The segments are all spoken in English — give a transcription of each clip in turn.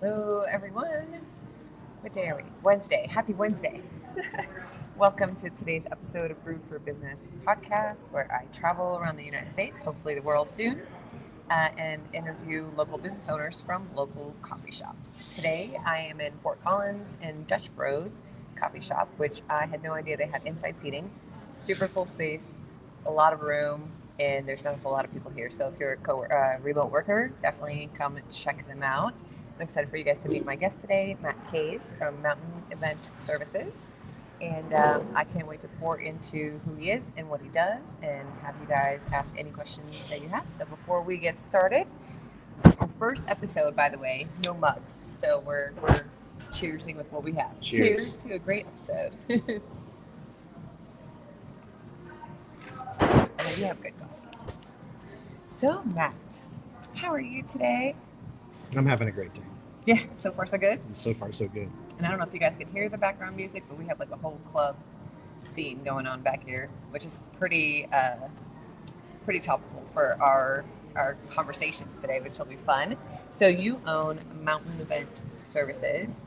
Hello, everyone. What day are we? Wednesday. Happy Wednesday. Welcome to today's episode of Brewed for Business podcast, where I travel around the United States, hopefully the world soon, and interview local business owners from local coffee shops. Today, I am in Fort Collins in Dutch Bros coffee shop, which I had no idea they had inside seating. Super cool space, a lot of room, and there's not a whole lot of people here. So if you're a remote worker, definitely come and check them out. I'm excited for you guys to meet my guest today, Matt Kays from Mountain Event Services. And I can't wait to pour into who he is and what he does and have you guys ask any questions that you have. So before we get started, our first episode, by the way, no mugs. So we're cheersing with what we have. Cheers to a great episode. And then you have good coffee. So Matt, how are you today? I'm having a great day. Yeah, so far so good? So far so good. And I don't know if you guys can hear the background music, but we have like a whole club scene going on back here, which is pretty topical for our conversations today, which will be fun. So you own Mountain Event Services.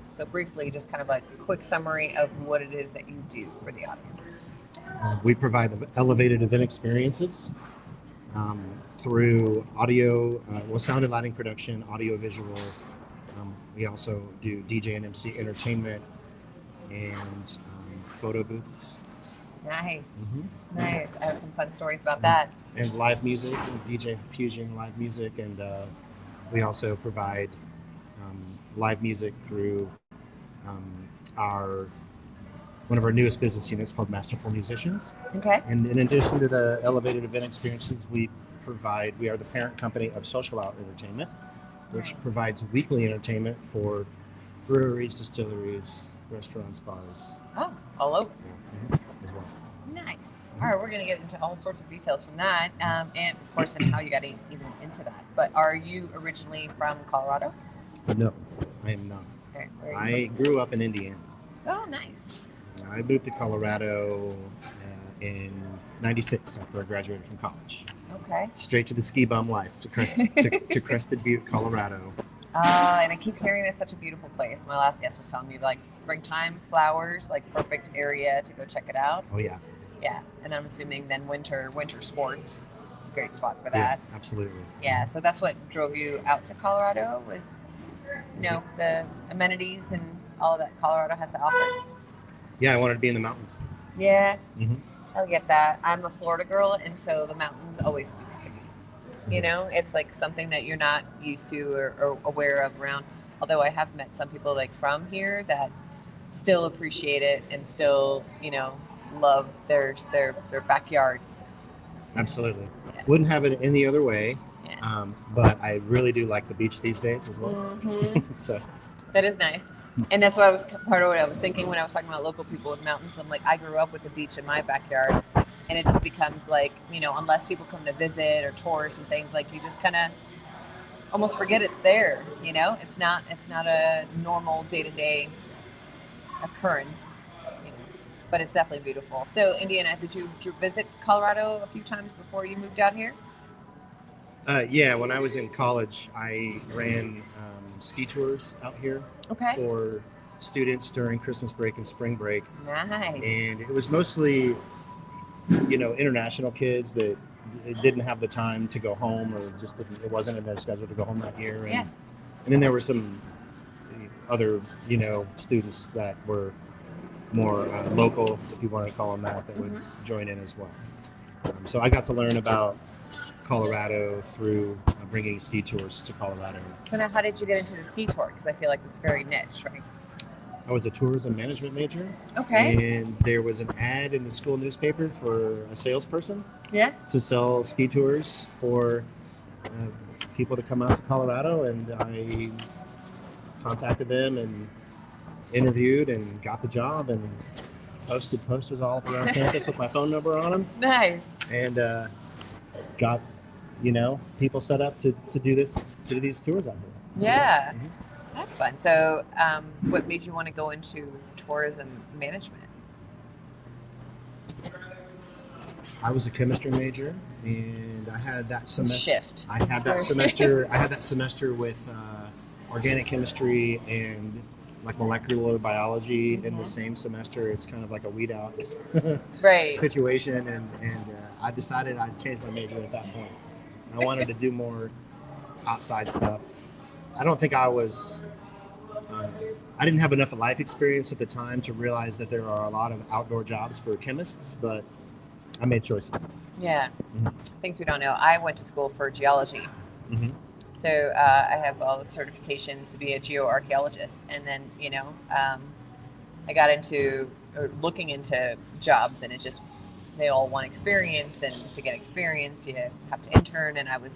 So briefly, just kind of a quick summary of what it is that you do for the audience. We provide elevated event experiences through audio, sound and lighting production, audio visual. We also do DJ and MC entertainment and photo booths. Nice. Nice. I have some fun stories about that. And live music, DJ Fusion live music. And we also provide live music through one of our newest business units called Masterful Musicians. Okay. And in addition to the elevated event experiences, we are the parent company of Social Out Entertainment, which provides weekly entertainment for breweries, distilleries, restaurants, bars. Oh, all over. Yeah, as well. Nice. All right, we're going to get into all sorts of details from that, and of course, and how you got even into that. But are you originally from Colorado? No, I am not. Okay, I grew up in Indiana. Oh, nice. I moved to Colorado in '96 after I graduated from college. Okay. Straight to the ski bum life, to Crested Butte, Colorado. And I keep hearing it's such a beautiful place. My last guest was telling me like springtime flowers, like perfect area to go check it out. Oh yeah. Yeah, and I'm assuming then winter sports. It's a great spot for that. Yeah, absolutely. Yeah, so that's what drove you out to Colorado was, the amenities and all that Colorado has to offer. Yeah, I wanted to be in the mountains. Yeah. Mm-hmm. I'll get that. I'm a Florida girl, and so the mountains always speaks to me. It's like something that you're not used to or aware of around. Although I have met some people like from here that still appreciate it and still, love their backyards. Absolutely. Yeah. Wouldn't have it any other way. Yeah. But I really do like the beach these days as well. Mm-hmm. So that is nice. And that's what part of what I was thinking when I was talking about local people with mountains. I'm like, I grew up with the beach in my backyard, and it just becomes like, unless people come to visit or tourists and things, like you just kind of almost forget it's there. It's not a normal day-to-day occurrence. But it's definitely beautiful. So, Indiana, did you visit Colorado a few times before you moved out here? Yeah, when I was in college, I ran ski tours out here for students during Christmas break and spring break. Nice. And it was mostly, international kids that didn't have the time to go home or it wasn't in their schedule to go home that year. And, and then there were some other, students that were more local, if you want to call them that would join in as well. So I got to learn about Colorado through bringing ski tours to Colorado. So now how did you get into the ski tour? Because I feel like it's very niche, right? I was a tourism management major. Okay. And there was an ad in the school newspaper for a salesperson. Yeah. To sell ski tours for people to come out to Colorado, and I contacted them and interviewed and got the job and posted posters all around campus with my phone number on them. Nice. And got people set up to do these tours out there. Yeah. Mm-hmm. That's fun. So what made you want to go into tourism management? I was a chemistry major, and I had that semester. Shift. I had that semester with organic chemistry and like molecular biology in the Mhm. same semester. It's kind of like a weed out Right. situation, and I decided I'd change my major at that point. I wanted to do more outside stuff. I don't think I didn't have enough life experience at the time to realize that there are a lot of outdoor jobs for chemists, but I made choices. Yeah. Mhm. Things we don't know. I went to school for geology. Mm-hmm. So I have all the certifications to be a geoarchaeologist. And then, I got into looking into jobs, and they all want experience. And to get experience, you have to intern. And I was,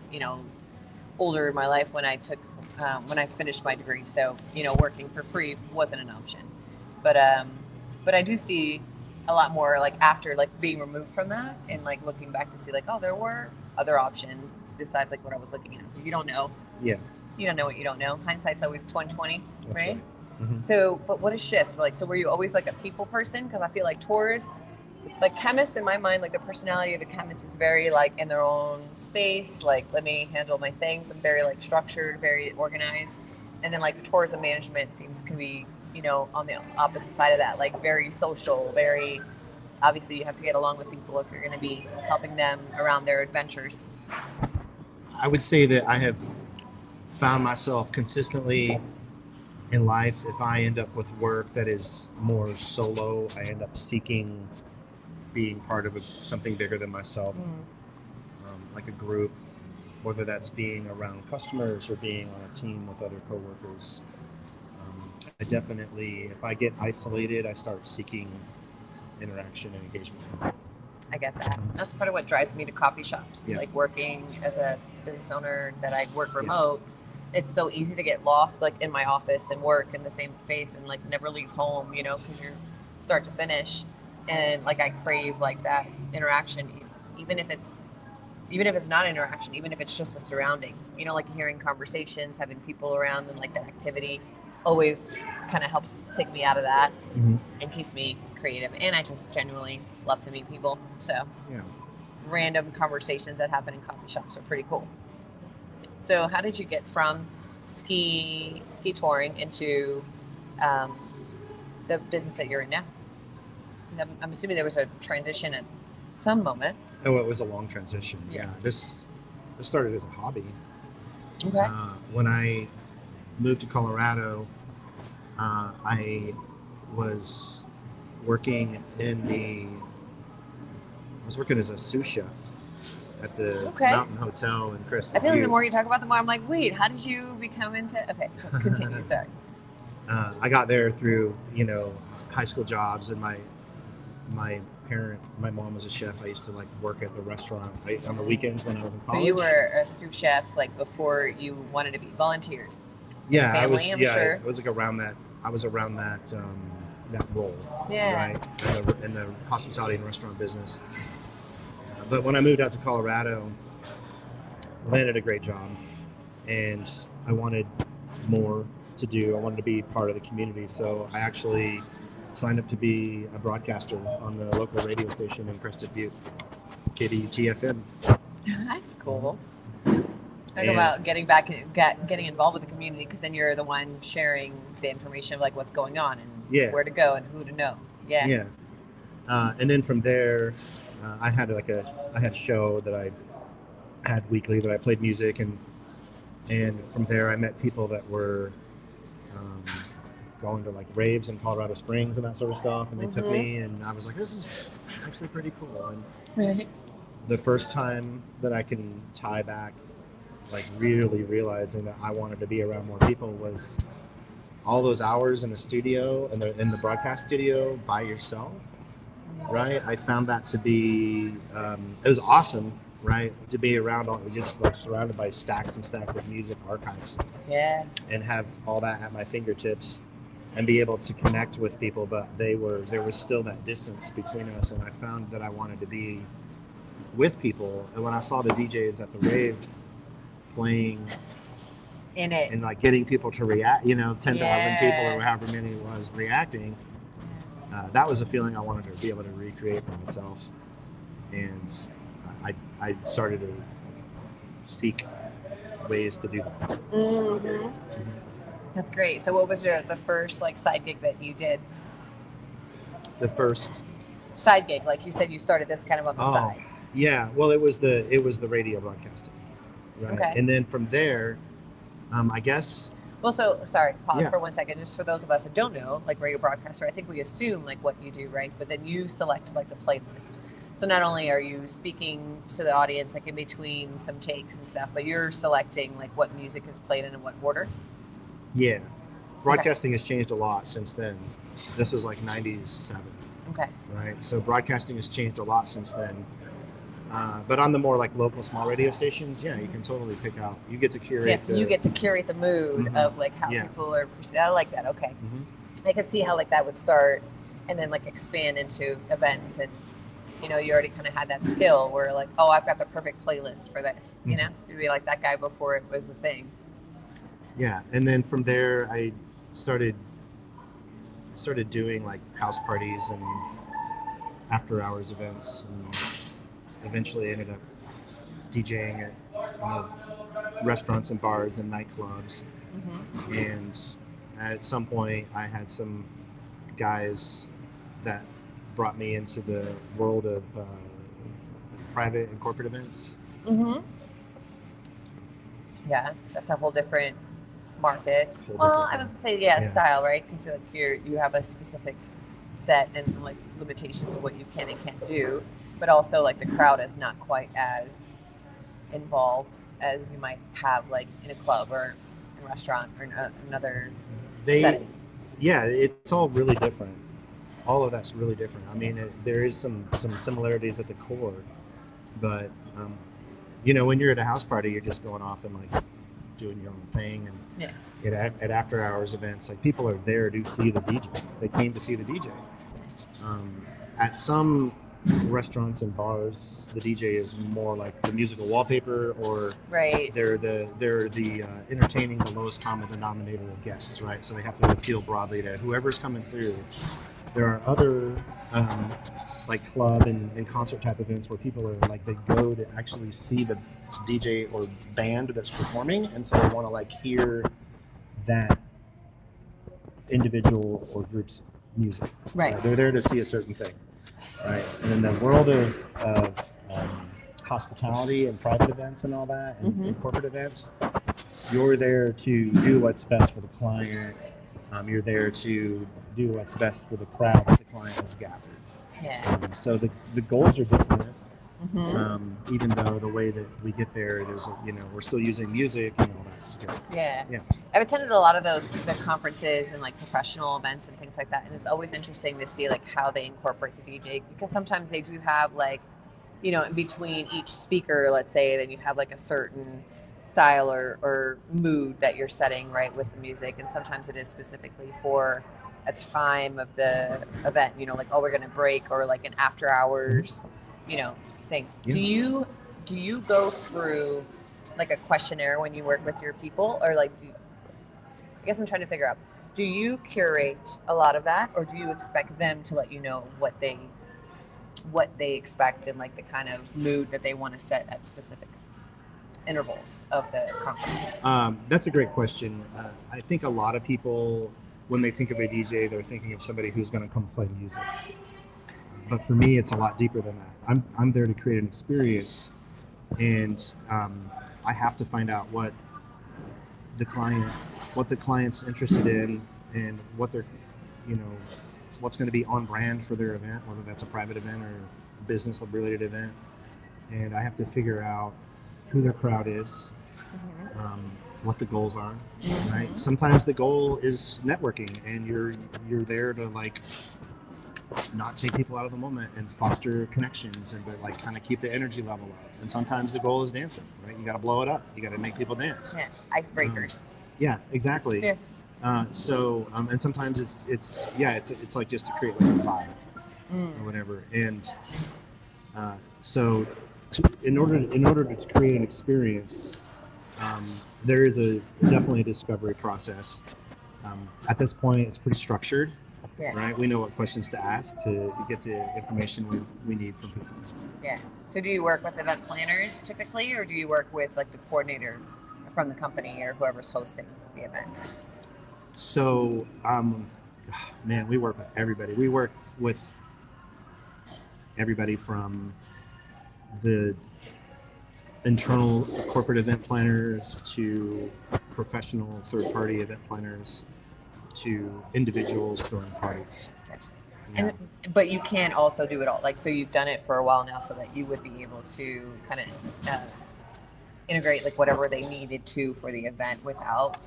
older in my life when when I finished my degree. So, working for free wasn't an option. But I do see a lot more like after like being removed from that and like looking back to see like, oh, there were other options besides like what I was looking at. You don't know. Yeah. You don't know what you don't know. Hindsight's always 20/20, right? Mm-hmm. So, but what a shift. Like, so were you always like a people person? Because I feel like tourists, like chemists in my mind, like the personality of a chemist is very like in their own space. Like, let me handle my things. I'm very like structured, very organized. And then like the tourism management can be, on the opposite side of that, like very social, very, obviously you have to get along with people if you're going to be helping them around their adventures. I would say that I have found myself consistently in life, if I end up with work that is more solo, I end up seeking being part of something bigger than myself, like a group, whether that's being around customers or being on a team with other coworkers. I definitely, if I get isolated, I start seeking interaction and engagement. I get that. That's part of what drives me to coffee shops. Yeah. Like working as a business owner that I work remote, it's so easy to get lost like in my office and work in the same space and like never leave home, because you're start to finish. And like I crave like that interaction, even if it's not interaction, even if it's just a surrounding, like hearing conversations, having people around, and like that activity always kind of helps take me out of that and keeps me creative. And I just genuinely love to meet people. So random conversations that happen in coffee shops are pretty cool. So how did you get from ski touring into the business that you're in now? I'm assuming there was a transition at some moment. Oh, it was a long transition. Yeah. This started as a hobby. Okay. When I moved to Colorado, I was working as a sous chef at the Mountain Hotel in Crested I feel like Butte. the more you talk about, the more I'm like, wait, how did you become into? Okay, continue. Sorry. I got there through high school jobs, and my mom was a chef. I used to like work at the restaurant on the weekends when I was in college. So you were a sous chef like before you wanted to be volunteered. Yeah, family, I was. I'm Yeah, sure. it was like around that. I was around that role. Yeah. Right. In the hospitality and restaurant business. But when I moved out to Colorado, I landed a great job, and I wanted more to do. I wanted to be part of the community, so I actually signed up to be a broadcaster on the local radio station in Crested Butte, KDUT-FM. That's cool. Talk about getting involved with the community, because then you're the one sharing the information of like what's going on and where to go and who to know. Yeah. Yeah. And then from there, I had a show that I had weekly that I played music, and from there I met people that were going to like raves in Colorado Springs and that sort of stuff, and they took me, and I was like, this is actually pretty cool. And the first time that I can tie back, like really realizing that I wanted to be around more people, was all those hours in the studio and in the broadcast studio by yourself. Right, I found that to be it was awesome, right, to be around just like surrounded by stacks and stacks of music archives, and have all that at my fingertips and be able to connect with people, but there was still that distance between us, and I found that I wanted to be with people. And when I saw the DJs at the rave playing in it and like getting people to react, 10,000 people or however many it was reacting, that was a feeling I wanted to be able to recreate for myself, and I started to seek ways to do that. That's great. So what was the first like side gig that you did? The first side gig, like you said, you started this kind of on the side. Yeah, well, it was the radio broadcasting, right? Okay. And then from there, I guess. Well, so sorry, pause for 1 second, just for those of us that don't know, like radio broadcaster, I think we assume like what you do, right? But then you select like the playlist. So not only are you speaking to the audience like in between some takes and stuff, but you're selecting like what music is played in what order. Yeah, broadcasting has changed a lot since then. This was like 97. Okay. Right. So broadcasting has changed a lot since then. But on the more like local small radio stations, yeah, you can totally pick out. You get to curate. Yes, you get to curate the mood of like how people are. I like that. Okay. I could see how like that would start, and then like expand into events, and you know, you already kind of had that skill where like, oh, I've got the perfect playlist for this. You know, you'd be like that guy before it was a thing. Yeah, and then from there, I started doing like house parties and after hours events, and eventually ended up DJing at restaurants and bars and nightclubs. And at some point I had some guys that brought me into the world of private and corporate events. Yeah, that's a whole different market. I was gonna say style, right? Because like you have a specific set and like limitations of what you can and can't do, but also like the crowd is not quite as involved as you might have like in a club or a restaurant or another setting. Yeah, it's all really different. All of that's really different. I mean, there is some similarities at the core, but you know, when you're at a house party, you're just going off and like doing your own thing, and at after hours events, like people are there to see the DJ. They came to see the DJ. At some restaurants and bars, the DJ is more like the musical wallpaper, or they're the entertaining the lowest common denominator of guests, right? So they have to appeal broadly to whoever's coming through. There are other like club and concert type events where people are like, they go to actually see the DJ or band that's performing, and so they want to like hear that individual or group's music. Right. They're there to see a certain thing. Right. And in the world of hospitality and private events and all that, and corporate events, you're there to do what's best for the client. You're there to do what's best for the crowd that the client has gathered. Yeah. So the goals are different. Even though the way that we get there, there's we're still using music and all that. It's good. Yeah. I've attended a lot of the conferences and like professional events and things like that, and it's always interesting to see like how they incorporate the DJ, because sometimes they do have like, you know, in between each speaker, let's say, then you have like a certain style or mood that you're setting right with the music, and sometimes it is specifically for a time of the event, you know, like, oh, we're gonna break, or like an after hours, you know, thing. Yeah. Do you go through like a questionnaire when you work with your people, or like I guess I'm trying to figure out, do you curate a lot of that, or do you expect them to let you know what they expect and like the kind of mood that they want to set at specific intervals of the conference? That's a great question. I think a lot of people, when they think of a DJ, they're thinking of somebody who's going to come play music. But for me, it's a lot deeper than that. I'm there to create an experience, and I have to find out what the client's interested in, and what they're, what's going to be on brand for their event, whether that's a private event or a business-related event. And I have to figure out who their crowd is, what the goals are, right? Sometimes the goal is networking, and you're there to like not take people out of the moment and foster connections, but like kind of keep the energy level up. And sometimes the goal is dancing, right? You got to blow it up. You got to make people dance. Yeah, icebreakers. Yeah, exactly. Yeah. And sometimes it's like just to create like a vibe or whatever. And in order to create an experience, there is definitely a discovery process. At this point, it's pretty structured. Yeah. Right, we know what questions to ask to get the information we need from people. Yeah. So do you work with event planners typically, or do you work with like the coordinator from the company or whoever's hosting the event? So, man, we work with everybody. We work with everybody from the internal corporate event planners to professional third-party event planners to individuals throwing parties. Gotcha. Yeah. But you can also do it all. Like, so you've done it for a while now, so that you would be able to kind of integrate like whatever they needed to for the event without.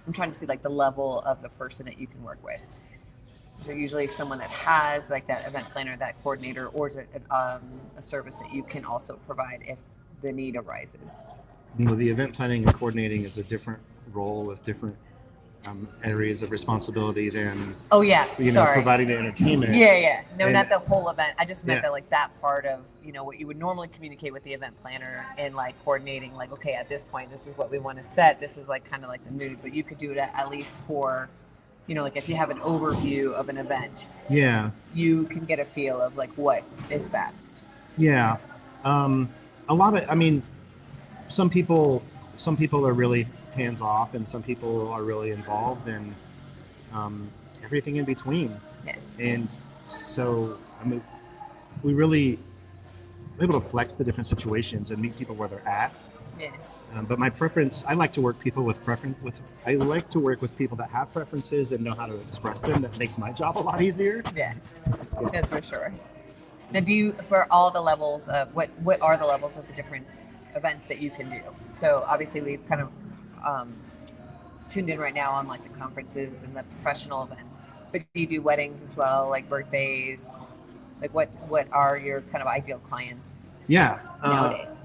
I'm trying to see like the level of the person that you can work with. Is it usually someone that has like that event planner, that coordinator, or is it a service that you can also provide if the need arises? The event planning and coordinating is a different role with different areas of responsibility than providing the entertainment. No, and not the whole event. I just meant that like that part of what you would normally communicate with the event planner and like coordinating, like, okay, at this point this is what we want to set, this is like kind of like the mood, but you could do it at least for like if you have an overview of an event, you can get a feel of like what is best. A lot of, some people are really hands off, and some people are really involved, and everything in between. And so we really able to flex the different situations and meet people where they're at. But my preference, I like to work people with preference. I like to work with people that have preferences and know how to express them. That makes my job a lot easier. That's for sure. Now, do you, for all the levels of what are the levels of the different events that you can do? So obviously we've kind of tuned in right now on like the conferences and the professional events, but do you do weddings as well, like birthdays? Like what are your kind of ideal clients nowadays?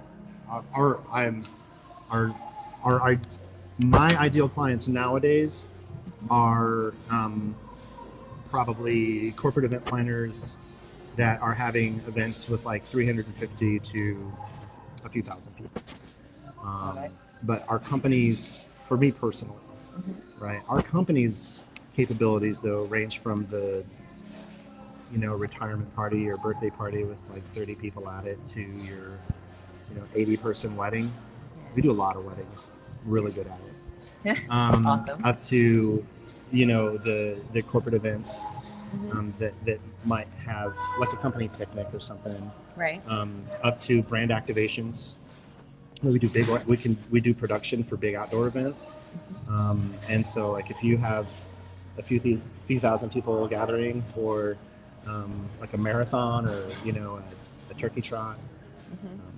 My ideal clients nowadays are probably corporate event planners that are having events with like 350 to a few thousand people. But our companies, for me personally, right? Our company's capabilities though range from the retirement party or birthday party with like 30 people at it to your 80-person wedding. We do a lot of weddings, really good at it. Awesome. Up to the corporate events that might have like a company picnic or something. Right. Up to brand activations. We do production for big outdoor events. And so like if you have a few thousand people gathering for like a marathon or a turkey trot,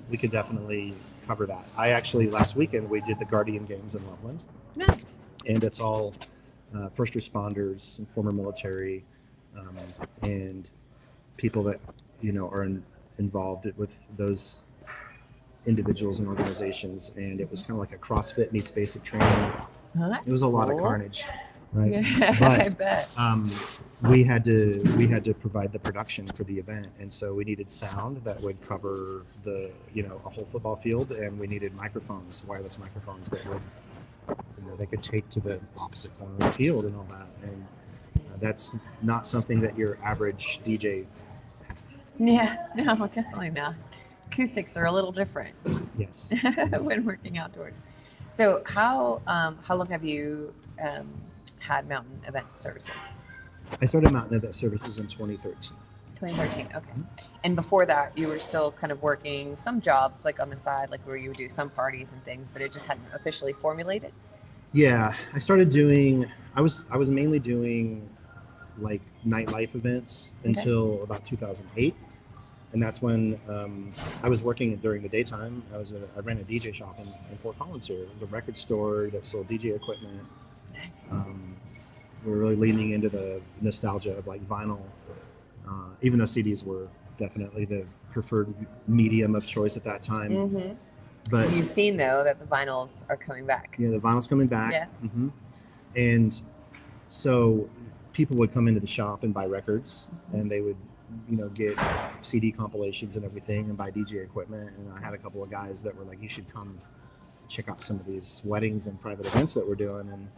we could definitely cover that. I actually last weekend we did the Guardian Games in Loveland. Nice. And it's all first responders and former military and people that are involved with those individuals and organizations, and it was kind of like a CrossFit meets basic training. It was a lot of carnage, right? Yeah, but, I bet. We had to provide the production for the event, and so we needed sound that would cover the a whole football field, and we needed microphones, wireless microphones that would they could take to the opposite corner of the field and all that, and that's not something that your average DJ has. Yeah, no, definitely not. Acoustics are a little different. Yes. When working outdoors. So how long have you had Mountain Event Services? I started Mountain Event Services in 2013. 2013, okay. And before that, you were still kind of working some jobs like on the side, like where you would do some parties and things, but it just hadn't officially formulated? Yeah, I started doing, I was mainly doing like nightlife events until about 2008. And that's when I was working during the daytime. I ran a DJ shop in Fort Collins here. It was a record store that sold DJ equipment. Nice. We were really leaning into the nostalgia of like vinyl, even though CDs were definitely the preferred medium of choice at that time. Mm-hmm. But you've seen though that the vinyls are coming back. Yeah, the vinyl's coming back. Yeah. Mm-hmm. And so people would come into the shop and buy records, and they would get CD compilations and everything and buy DJ equipment. And I had a couple of guys that were like, you should come check out some of these weddings and private events that we're doing. And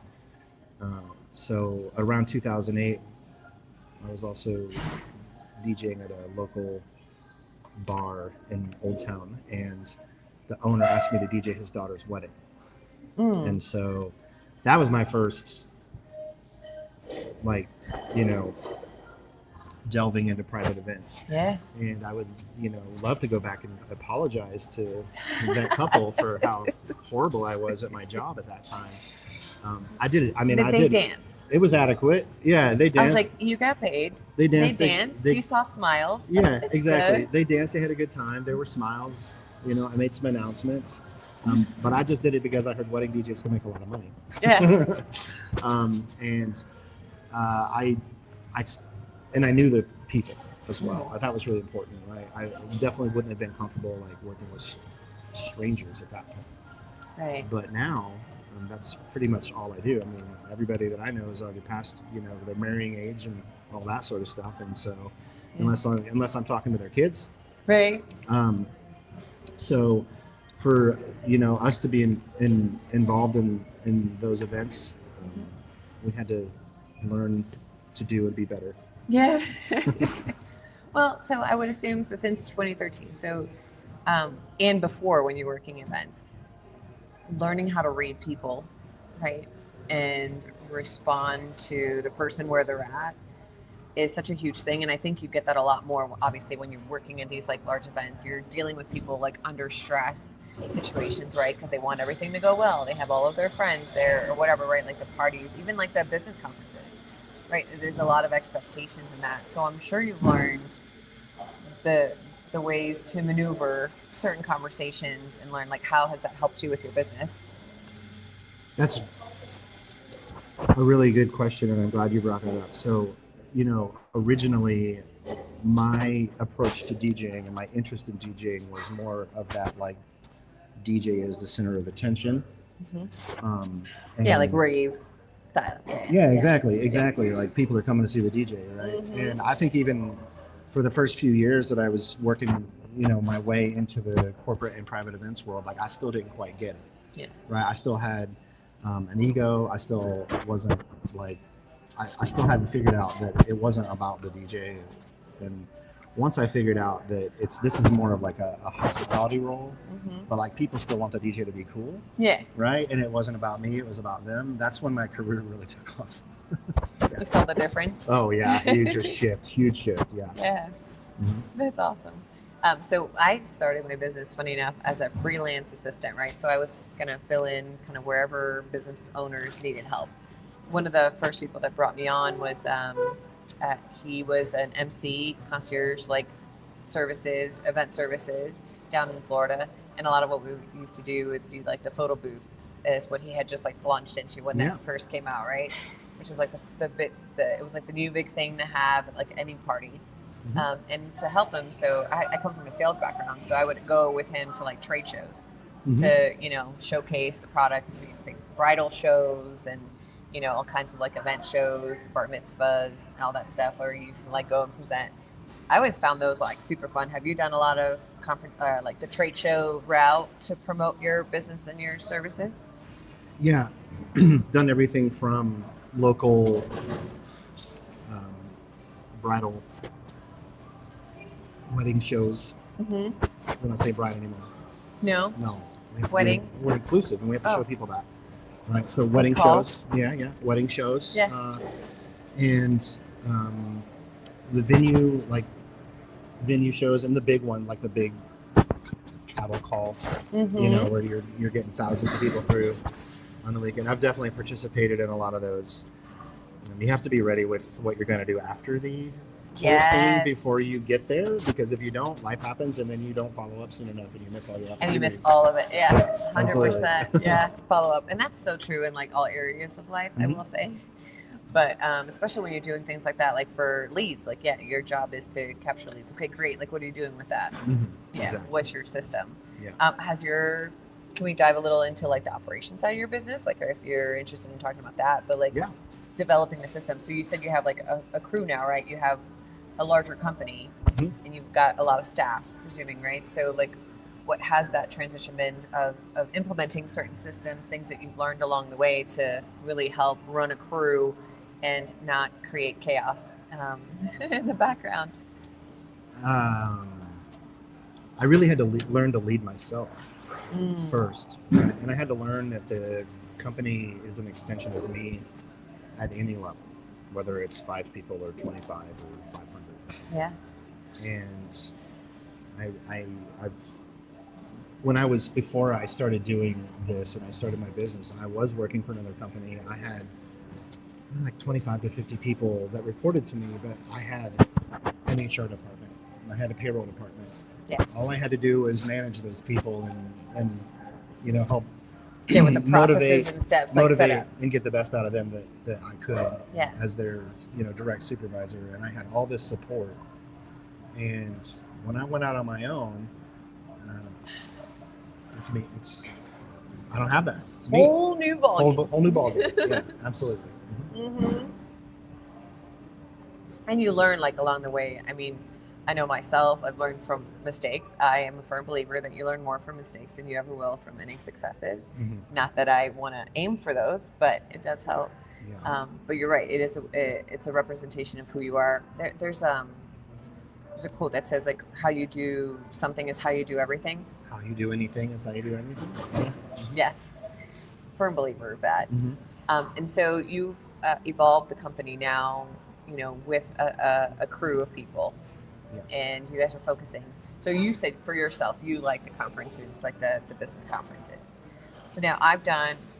so around 2008, I was also DJing at a local bar in Old Town, and the owner asked me to DJ his daughter's wedding. And so that was my first like, you know, delving into private events. Yeah. And I would, love to go back and apologize to that couple for how horrible I was at my job at that time. I did it. I mean, Did I they did. dance? It was adequate. Yeah, they danced. I was like, you got paid. They danced. They danced. You saw smiles. Yeah, It's exactly. good. They danced. They had a good time. There were smiles. I made some announcements. But I just did it because I heard wedding DJs can make a lot of money. Yeah. And I I knew the people as well. I thought it was really important. Right? I definitely wouldn't have been comfortable like working with strangers at that point. Right. But now, that's pretty much all I do. I mean, everybody that I know is already past, their marrying age and all that sort of stuff. And so, unless I'm talking to their kids, Right. So, for us to be involved in those events, we had to learn to do and be better. Yeah. Well, so I would assume since 2013. So, and before when you're working events, learning how to read people, right, and respond to the person where they're at is such a huge thing. And I think you get that a lot more, obviously, when you're working at these like large events. You're dealing with people like under stress situations, right? Because they want everything to go well. They have all of their friends there or whatever, right? Like the parties, even like the business conferences, right? There's a lot of expectations in that. So I'm sure you've learned the ways to maneuver certain conversations and learn like how has that helped you with your business? That's a really good question, and I'm glad you brought that up. So, originally my approach to DJing and my interest in DJing was more of that like DJ is the center of attention. Yeah, like rave style. Yeah, exactly. Like people are coming to see the DJ, right? And I think even for the first few years that I was working, my way into the corporate and private events world, like I still didn't quite get it. Yeah. Right. I still had an ego. I still wasn't like, I still hadn't figured out that it wasn't about the DJ. And once I figured out that this is more of like a hospitality role, but like people still want the DJ to be cool. Yeah. Right. And it wasn't about me. It was about them. That's when my career really took off. You saw the difference? Oh yeah, huge shift. Yeah. Yeah, That's awesome. So I started my business, funny enough, as a freelance assistant, right? So I was gonna fill in kind of wherever business owners needed help. One of the first people that brought me on was he was an MC, concierge, like event services down in Florida. And a lot of what we used to do would be like the photo booths is what he had just like launched into when that first came out, right? Which is like it was like the new big thing to have at like any party. And to help him, so I come from a sales background, so I would go with him to like trade shows to, showcase the product, like bridal shows and, all kinds of like event shows, bar mitzvahs and all that stuff, or you can like go and present. I always found those like super fun. Have you done a lot of like the trade show route to promote your business and your services? Yeah, done everything from local bridal wedding shows. We don't say bride anymore. No. Wedding. We're inclusive, and we have to show people that. Right. So wedding shows. Yeah. Wedding shows. Yeah. And the venue shows, and the big one, like the big cattle call. Where you're getting thousands of people through on the weekend. I've definitely participated in a lot of those. You have to be ready with what you're going to do after the whole thing before you get there, because if you don't, life happens, and then you don't follow up soon enough, and you miss all your opportunities. And you miss all of it. Yeah, 100%. Yeah, follow up, and that's so true in like all areas of life. I will say, but especially when you're doing things like that, like for leads, like your job is to capture leads. Okay, great. Like, what are you doing with that? Yeah, exactly. What's your system? Yeah. Can we dive a little into like the operations side of your business, like, or if you're interested in talking about that, but like developing the system. So you said you have like a crew now, right? You have a larger company and you've got a lot of staff, presuming, right? So like, what has that transition been of implementing certain systems, things that you've learned along the way to really help run a crew and not create chaos in the background? I really had to learn to lead myself first, right? And I had to learn that the company is an extension of me at any level. whether it's 5 people or 25 or 500. Yeah. And before I started doing this and I started my business, I was working for another company, and I had like 25 to 50 people that reported to me, but I had an HR department, and I had a payroll department. Yeah. All I had to do was manage those people and help with the processes motivate and steps, like set up. and get the best out of them that I could as their direct supervisor. And I had all this support. And when I went out on my own, it's me. I don't have that. It's me. Whole new ballgame. Whole new ballgame. Yeah, absolutely. Mm-hmm. And you learn like along the way. I mean, I know myself, I've learned from mistakes. I am a firm believer that you learn more from mistakes than you ever will from any successes. Mm-hmm. Not that I want to aim for those, but it does help. Yeah. But you're right. It's a representation of who you are. There's a quote that says like, how you do something is how you do everything. How you do anything is how you do anything. Mm-hmm. Yes. Firm believer of that. Mm-hmm. And so you've evolved the company now, with a crew of people. Yeah. And you guys are focusing. So you said for yourself, you like the conferences, like the business conferences. So now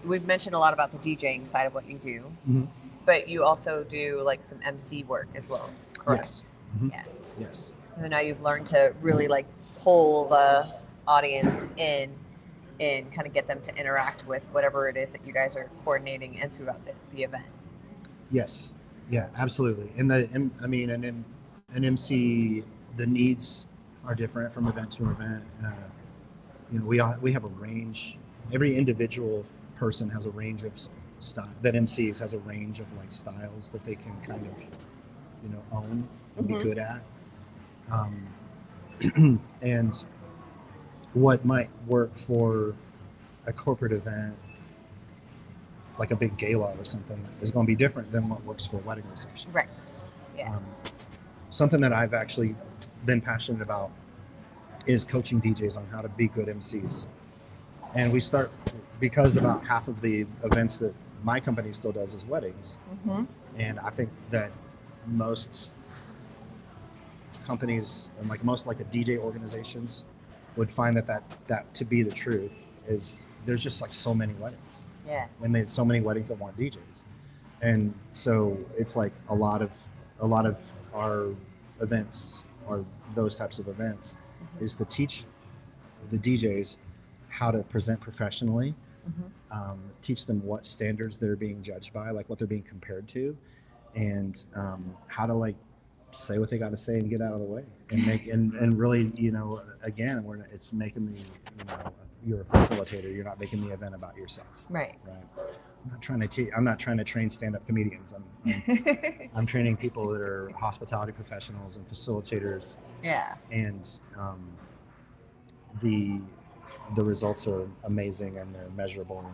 we've mentioned a lot about the DJing side of what you do, mm-hmm. but you also do like some MC work as well, correct? Yes. Mm-hmm. Yeah. Yes. So now you've learned to really like pull the audience in and kind of get them to interact with whatever it is that you guys are coordinating and throughout the event. Yes. Yeah, absolutely. And an MC, the needs are different from event to event. We have a range. Every individual person has a range of style. That MCs has a range of like styles that they can kind of, own and mm-hmm. be good at. And what might work for a corporate event, like a big gala or something, is going to be different than what works for a wedding reception. Right. Yeah. Something that I've actually been passionate about is coaching DJs on how to be good MCs. And we start, because about half of the events that my company still does is weddings. Mm-hmm. And I think that most companies and most the DJ organizations would find that to be the truth is there's just like so many weddings. Yeah. And there's so many weddings that want DJs. And so it's like a lot of our events or those types of events mm-hmm. is to teach the DJs how to present professionally, mm-hmm. Teach them what standards they're being judged by, like what they're being compared to, and how to say what they got to say and get out of the way and make and really again it's making the you're a facilitator. You're not making the event about yourself. Right. I'm not trying to train stand-up comedians. I'm training people that are hospitality professionals and facilitators. Yeah. And the results are amazing and they're measurable,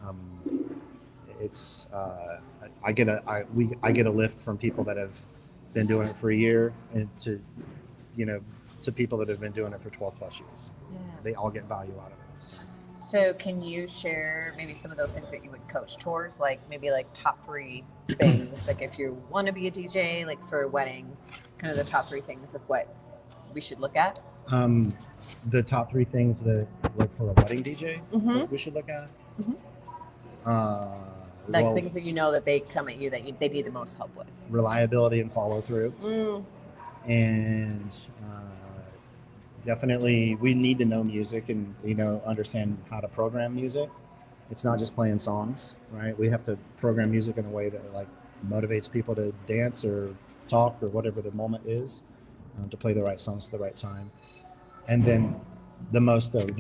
and it's I get a lift from people that have been doing it for a year and to people that have been doing it for 12 plus years. Yeah. They all get value out of it. So can you share maybe some of those things that you would coach towards, maybe top 3 things, if you want to be a DJ, for a wedding, kind of the top 3 things of what we should look at? The top 3 things that work for a wedding DJ mm-hmm. that we should look at? Mm-hmm. Things that they come at you that they need the most help with. Reliability and follow through. And definitely we need to know music and understand how to program music. It's not just playing songs, right? We have to program music in a way that motivates people to dance or talk or whatever the moment is, to play the right songs at the right time. And then the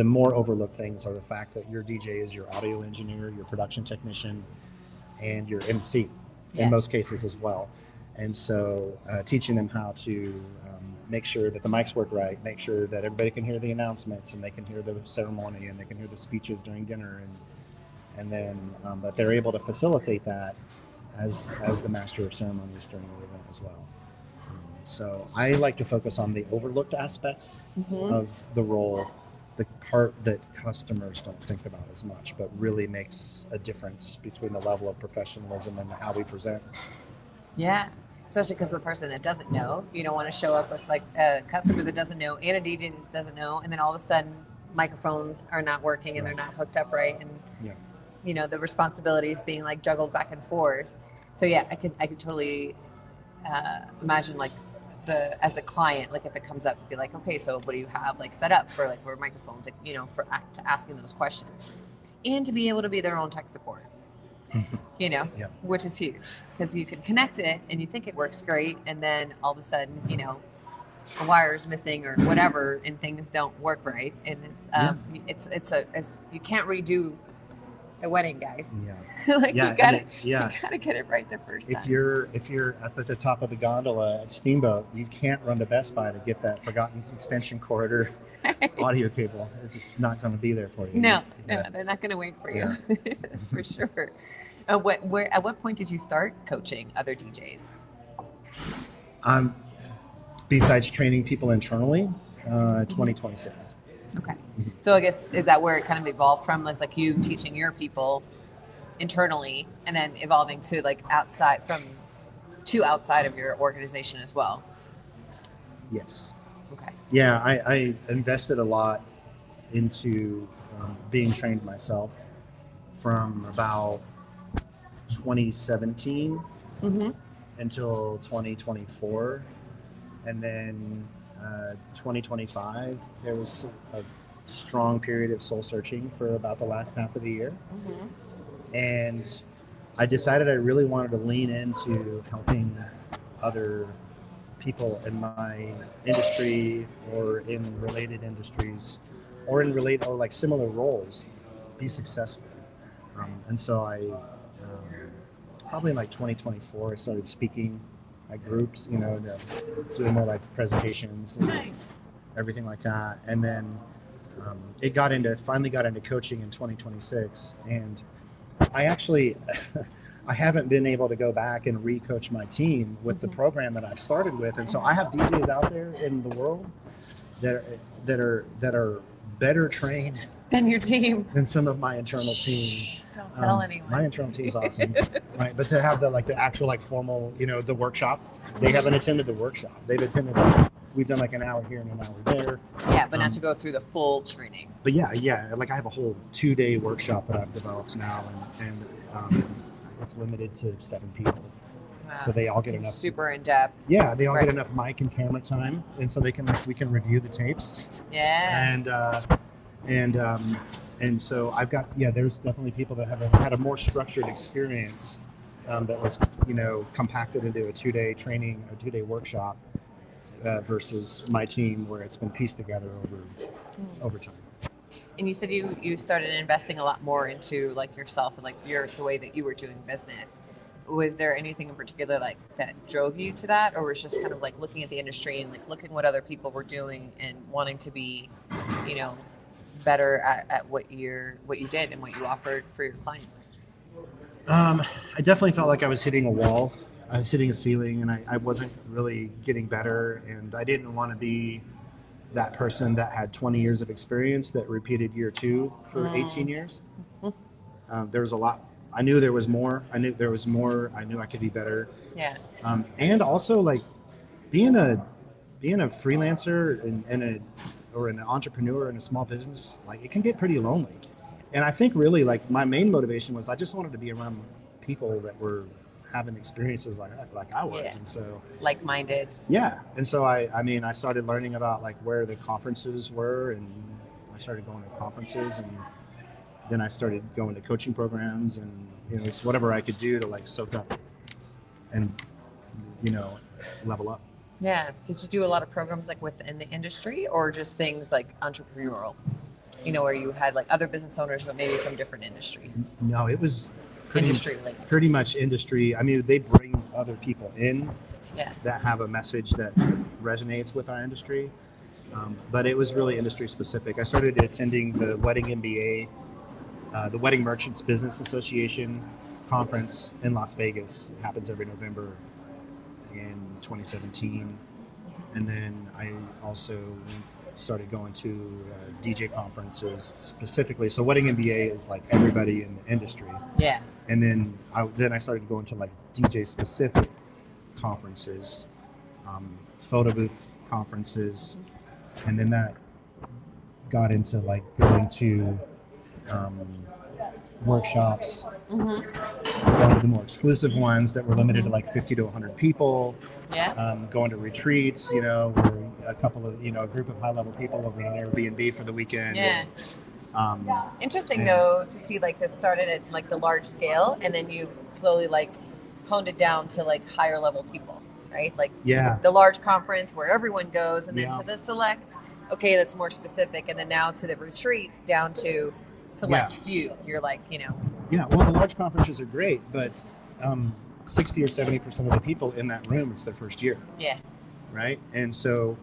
more overlooked things are the fact that your DJ is your audio engineer, your production technician, and your MC in most cases as well. And so teaching them how to make sure that the mics work right, make sure that everybody can hear the announcements and they can hear the ceremony and they can hear the speeches during dinner, and then that they're able to facilitate that as the master of ceremonies during the event as well. So I like to focus on the overlooked aspects mm-hmm. of the role, the part that customers don't think about as much, but really makes a difference between the level of professionalism and how we present Yeah. Especially because the person that doesn't know, you don't want to show up with like a customer that doesn't know and a DJ that doesn't know, and then all of a sudden microphones are not working and they're not hooked up right, and Yeah. the responsibilities being like juggled back and forth. So yeah, I could totally imagine like as a client, like if it comes up, be like, okay, so what do you have like set up for like for microphones, like to asking those questions, and to be able to be their own tech support. Yeah. Which is huge because you can connect it and you think it works great, and then all of a sudden, a wire is missing or whatever, and things don't work right, and it's you can't redo a wedding, guys. Yeah. Like Yeah. you gotta get it right the first time. If you're up at the top of the gondola at Steamboat, you can't run to Best Buy to get that forgotten extension cord or audio cable. It's not going to be there for you. No, they're not going to wait for you. Yeah. That's for sure. At what point did you start coaching other DJs? Besides training people internally, 2026. Okay. So I guess, is that where it kind of evolved from? Was like you teaching your people internally and then evolving to like outside of your organization as well? Yes. Okay. Yeah, I invested a lot into being trained myself from about 2017 until 2024. And then 2025, there was a strong period of soul searching for about the last half of the year. And I decided I really wanted to lean into helping other people in my industry or in related industries or like similar roles be successful. And so I probably in like 2024, I started speaking at groups, doing more like presentations and everything like that. And then it finally got into coaching in 2026. And I actually, I haven't been able to go back and re-coach my team with the program that I've started with. And so I have DJs out there in the world that are better trained than your team, than some of my internal team. Don't tell anyone. My internal team's awesome, right? But to have the actual formal, the workshop, they haven't attended the workshop. They've attended. We've done like an hour here and an hour there. Yeah, but not to go through the full training. But yeah. Like I have a whole 2-day workshop that I've developed now, and it's limited to 7 people. Wow. So they all get enough. Super in depth. Yeah, they all get enough mic and camera time, and so we can review the tapes. Yeah. And so I've got, there's definitely people that have had a more structured experience that was, compacted into a 2-day training, a 2-day workshop versus my team where it's been pieced together over time. And you said you started investing a lot more into like yourself and like the way that you were doing business. Was there anything in particular like that drove you to that, or was just kind of like looking at the industry and like looking what other people were doing and wanting to be, better at what you did and what you offered for your clients? I definitely felt like I was hitting a wall. I was hitting a ceiling, and I wasn't really getting better. And I didn't want to be that person that had 20 years of experience that repeated year 2 for 18 years. There was a lot. I knew there was more. I knew there was more. I knew I could be better. Yeah. And also like being a freelancer or an entrepreneur in a small business, like it can get pretty lonely. And I think really like my main motivation was I just wanted to be around people that were having experiences like I was. Yeah. And so like-minded. Yeah. And so I started learning about like where the conferences were, and I started going to conferences, and then I started going to coaching programs, and it's whatever I could do to like soak up and level up. Yeah. Did you do a lot of programs like within the industry, or just things like entrepreneurial, where you had like other business owners, but maybe from different industries? No, it was industry related. Pretty much industry. I mean, they bring other people in that have a message that resonates with our industry. But it was really industry specific. I started attending the Wedding MBA, the Wedding Merchants Business Association conference in Las Vegas. It happens every November in 2017. And then I also started going to DJ conferences specifically. So Wedding MBA is like everybody in the industry. Yeah. And then I started going to like DJ specific conferences, photo booth conferences, and then that got into like going to workshops, going to the more exclusive ones that were limited to like 50 to 100 people. Going to retreats, where a group of high-level people over at an Airbnb for the weekend. Interesting though to see like this started at like the large scale, and then you've slowly like honed it down to like higher level people, right? Like the large conference where everyone goes, and then to the select, okay, that's more specific, and then now to the retreats down to select few. You're like, Yeah, well, the large conferences are great, but 60 or 70% of the people in that room, it's their first year. Yeah. Right? And so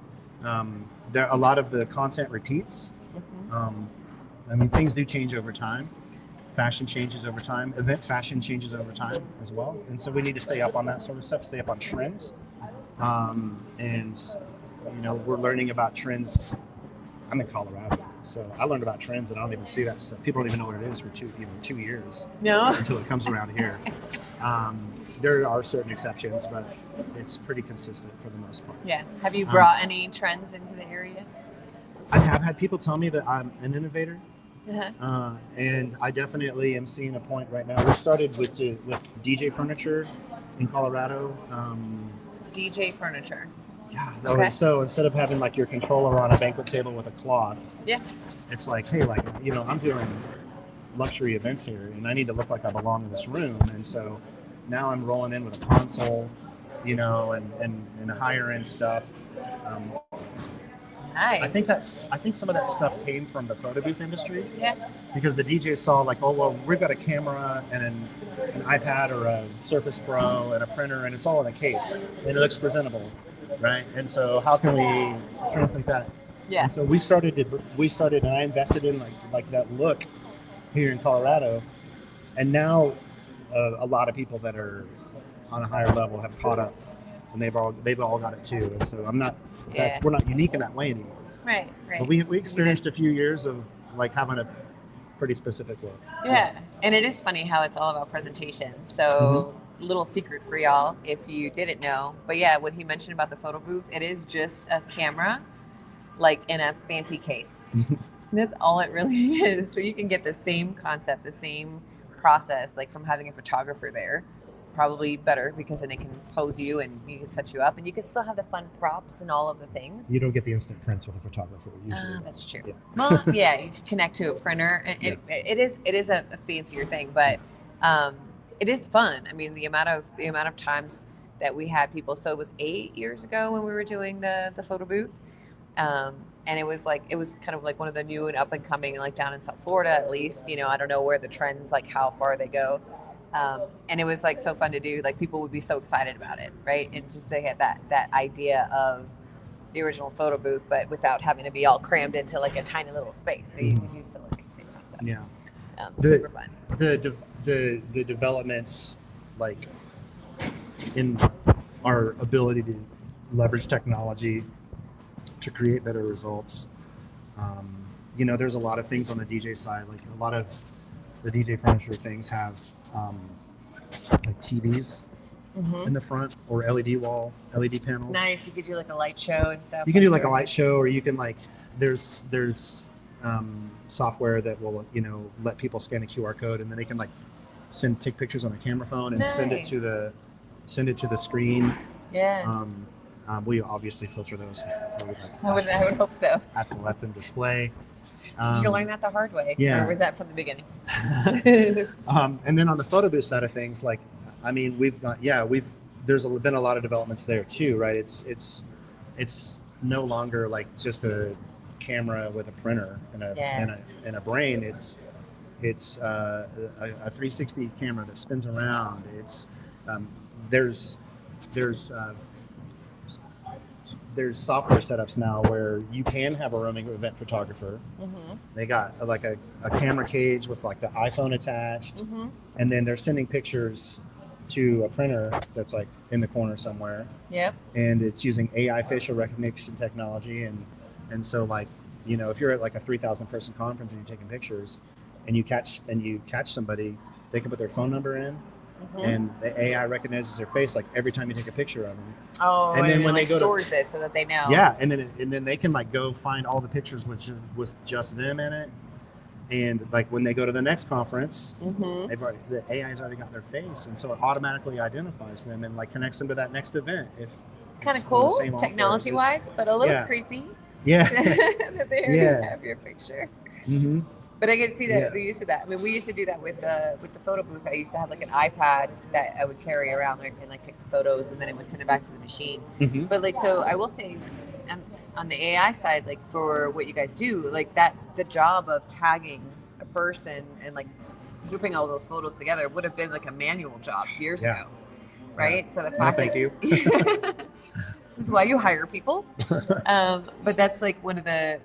there a lot of the content repeats. Things do change over time. Fashion changes over time. Event fashion changes over time as well. And so we need to stay up on that sort of stuff, stay up on trends. We're learning about trends. I'm in Colorado, so I learned about trends and I don't even see that stuff. People don't even know what it is for 2 years. No. Until it comes around here. There are certain exceptions, but it's pretty consistent for the most part. Yeah. Have you brought any trends into the area? I have had people tell me that I'm an innovator. And I definitely am seeing a point right now. We started with DJ furniture in Colorado. DJ furniture. Yeah. So instead of having like your controller on a banquet table with a cloth, it's like, hey, I'm doing luxury events here, and I need to look like I belong in this room. And so now I'm rolling in with a console, and higher end stuff. Nice. I think some of that stuff came from the photo booth industry. Yeah. Because the DJs saw like, oh well, we've got a camera and an iPad or a Surface Pro and a printer, and it's all in a case, and it looks presentable, right? And so how can we translate that? Yeah. And so we started, and I invested in like that look here in Colorado, and now a lot of people that are on a higher level have caught up, and they've all got it too. And so we're not unique in that way anymore. Right. But we experienced a few years of like having a pretty specific look. Yeah, and it is funny how it's all about presentation. So little secret for y'all if you didn't know. But yeah, what he mentioned about the photo booth, it is just a camera like in a fancy case. That's all it really is. So you can get the same concept, the same process, like from having a photographer there. Probably better because then it can pose you and you can set you up, and you can still have the fun props and all of the things. You don't get the instant prints with a photographer usually. That's true. Yeah. Well, yeah, you can connect to a printer. It is a fancier thing, but it is fun. I mean, the amount of times that we had people. So it was 8 years ago when we were doing the photo booth, and it was kind of like one of the new and up and coming, like down in South Florida at least. I don't know where the trends, like how far they go. And it was like so fun to do. Like people would be so excited about it, right? And just they had that idea of the original photo booth, but without having to be all crammed into like a tiny little space. So you can do still like the same concept. Yeah, super fun. The developments like in our ability to leverage technology to create better results. There's a lot of things on the DJ side. Like a lot of the DJ furniture things have like TVs in the front or LED panels. Nice. You could do like a light show and stuff. You can do like a light show, or you can there's software that will let people scan a QR code, and then they can take pictures on a camera phone and send it to the screen. Yeah. We obviously filter those. I would hope so. Have to let them display. Did you learn that the hard way? Yeah. Or was that from the beginning? And then on the photo booth side of things, there's been a lot of developments there too, right? It's no longer like just a camera with a printer and a brain. It's a 360 camera that spins around. It's there's software setups now where you can have a roaming event photographer. They got like a camera cage with like the iPhone attached, and then they're sending pictures to a printer that's like in the corner somewhere. Yep. And it's using AI facial recognition technology, and so if you're at like a 3,000 person conference and you're taking pictures, and you catch somebody, they can put their phone number in, and the AI recognizes their face like every time you take a picture of them. Oh, and then when like they go stores it so that they know. Yeah, and then they can like go find all the pictures with just them in it. And like when they go to the next conference, the AI's already got their face, and so it automatically identifies them and like connects them to that next event. If it's kind of cool, technology-wise, but a little creepy. Yeah, that they already have your picture. Mm-hmm. But I can see that they're used to that. I mean, we used to do that with the photo booth. I used to have like an iPad that I would carry around and like take the photos, and then it would send it back to the machine. But like, so I will say, on the AI side, like for what you guys do, like that, the job of tagging a person and like grouping all those photos together would have been like a manual job years ago, right? Yeah. So the fact thank you. This is why you hire people. But that's like one of the,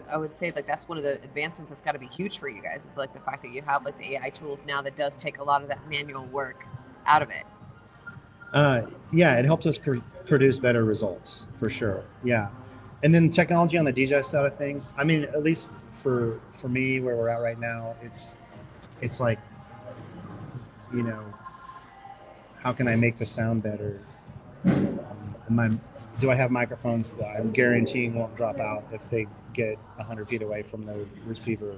I would say like that's one of the advancements that's got to be huge for you guys. It's like the fact that you have like the AI tools now that does take a lot of that manual work out of it. Yeah, it helps us produce better results for sure. Yeah. And then technology on the DJ side of things. I mean, at least for me, where we're at right now, it's like, you know, how can I make the sound better? Do I have microphones that I'm guaranteeing won't drop out if they get 100 feet away from the receiver?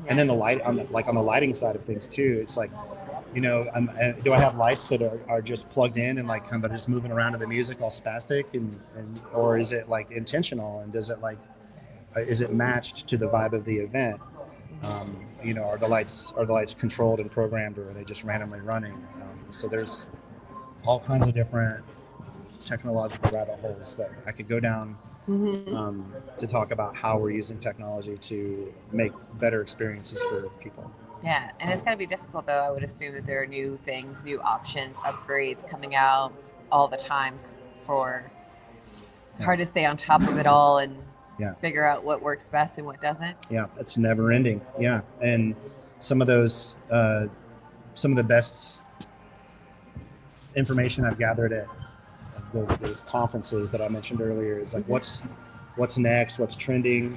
And then the light on the lighting side of things too. It's like, you know, do I have lights that are just plugged in and like kind of just moving around to the music all spastic, and or is it like intentional, and does it like is it matched to the vibe of the event? You know, are the lights controlled and programmed, or are they just randomly running? So there's all kinds of different technological rabbit holes that I could go down to talk about how we're using technology to make better experiences for people. Yeah, and it's going to be difficult, though. I would assume that there are new things, new options, upgrades coming out all the time hard to stay on top of it all and figure out what works best and what doesn't. Yeah, it's never ending. Yeah, and some of the best information I've gathered at the conferences that I mentioned earlier is like what's next, what's trending.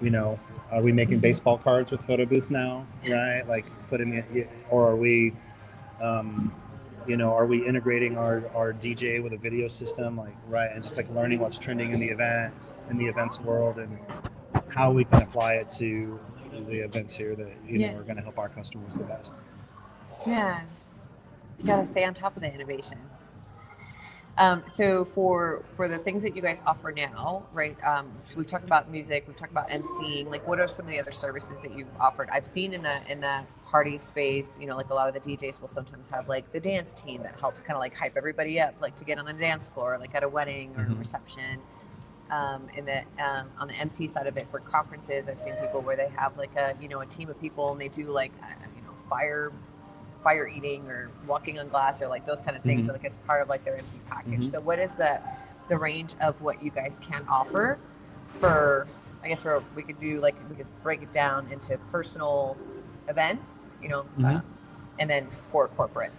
You know, are we making baseball cards with photo booths now, right? Like putting it, or are we, you know, are we integrating our DJ with a video system, like, right? And just like learning what's trending in the events world, and how we can apply it to the events here that, you know, are going to help our customers the best. Yeah. You got to stay on top of the innovations. So for the things that you guys offer now, right? We've talked about music, we've talked about emceeing. Like, what are some of the other services that you've offered? I've seen in the party space, you know, like a lot of the DJs will sometimes have like the dance team that helps kind of like hype everybody up, like to get on the dance floor, like at a wedding or a reception. On the MC side of it for conferences, I've seen people where they have like a team of people, and they do like fire eating or walking on glass or like those kind of things. So like it's part of like their MC package. So what is the range of what you guys can offer for, I guess we could break it down into personal events, you know, and then for corporate.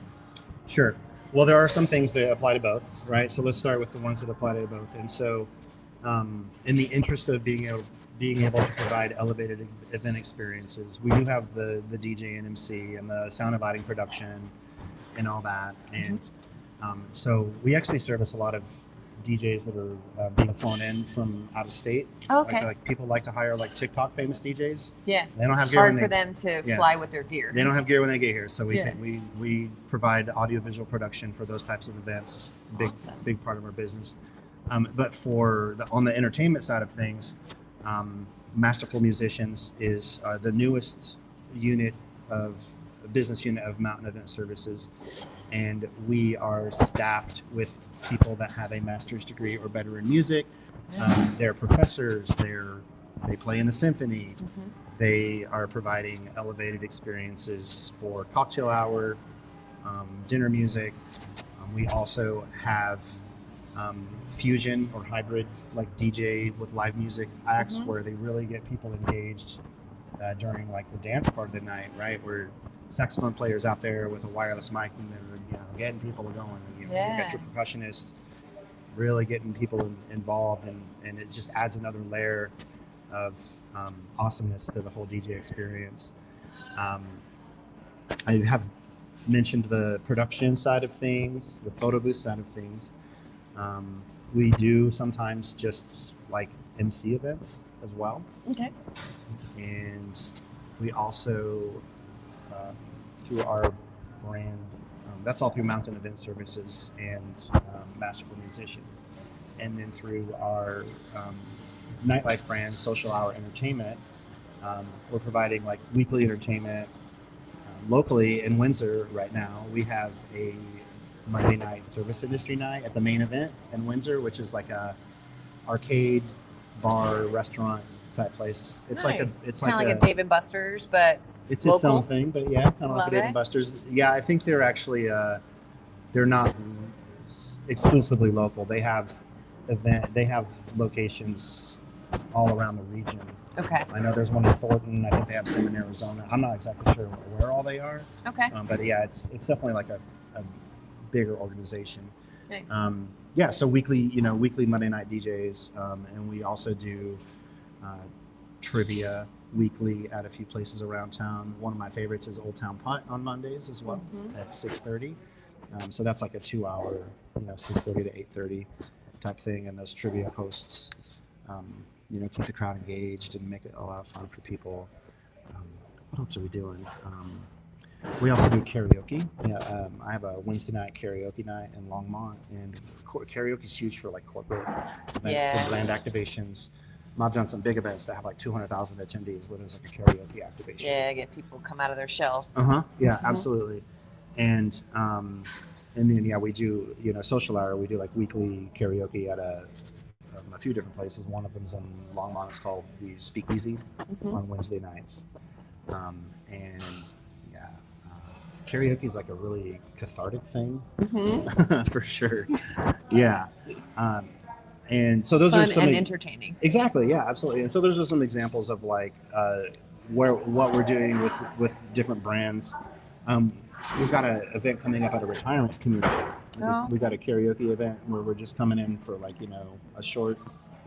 Sure. Well, there are some things that apply to both, right? So let's start with the ones that apply to both. And so in the interest of being able to provide elevated event experiences, we do have the DJ and MC and the sound and lighting production and all that. And so we actually service a lot of DJs that are being flown in from out of state. Oh, okay. Like people like to hire like TikTok famous DJs. Yeah. They don't have gear. Hard for them to fly with their gear. They don't have gear when they get here. So we provide audiovisual production for those types of events. It's a big part of our business. But on the entertainment side of things, Masterful Musicians is the newest business unit of Mountain Event Services, and we are staffed with people that have a master's degree or better in music. They're professors. They play in the symphony. They are providing elevated experiences for cocktail hour, dinner music. We also have fusion or hybrid, like DJ with live music acts, where they really get people engaged during like the dance part of the night, right? Where saxophone players out there with a wireless mic and they're getting people going. You got your percussionist really getting people involved, and it just adds another layer of awesomeness to the whole DJ experience. I have mentioned the production side of things, the photo booth side of things. We do sometimes just like MC events as well. Okay. And we also, through our brand, that's all through Mountain Event Services and Masterful Musicians. And then through our nightlife brand, Social Hour Entertainment, we're providing like weekly entertainment. Locally in Windsor right now, we have a Monday night service industry night at the main event in Windsor, which is like a arcade, bar, restaurant type place. It's nice. It's kind of like a Dave and Buster's, but it's local. Its own thing. But yeah, kind of like a Dave and Buster's. Yeah, I think they're actually they're not exclusively local. They have locations all around the region. Okay. I know there's one in Thornton. I think they have some in Arizona. I'm not exactly sure where all they are. Okay. But yeah, it's definitely like a bigger organization. Nice. Yeah, so weekly Monday night DJs, and we also do trivia weekly at a few places around town. One of my favorites is Old Town Putt on Mondays as well at 6:30. So that's like a 2-hour, 6:30 to 8:30 type thing, and those trivia hosts, keep the crowd engaged and make it a lot of fun for people. What else are we doing? We also do karaoke. Yeah, I have a Wednesday night karaoke night in Longmont, and karaoke is huge for like corporate events and brand activations. I've done some big events that have like 200,000 attendees where there's like a karaoke activation. Yeah, get people come out of their shells. Yeah, absolutely. And then we do social hour. We do like weekly karaoke at a few different places. One of them's in Longmont. It's called the Speakeasy on Wednesday nights. And karaoke is like a really cathartic thing for sure. Yeah. And so those fun are some and entertaining. Exactly. Yeah, absolutely. And so those are some examples of like what we're doing with different brands. We've got an event coming up at a retirement community. We've got a karaoke event where we're just coming in for like, a short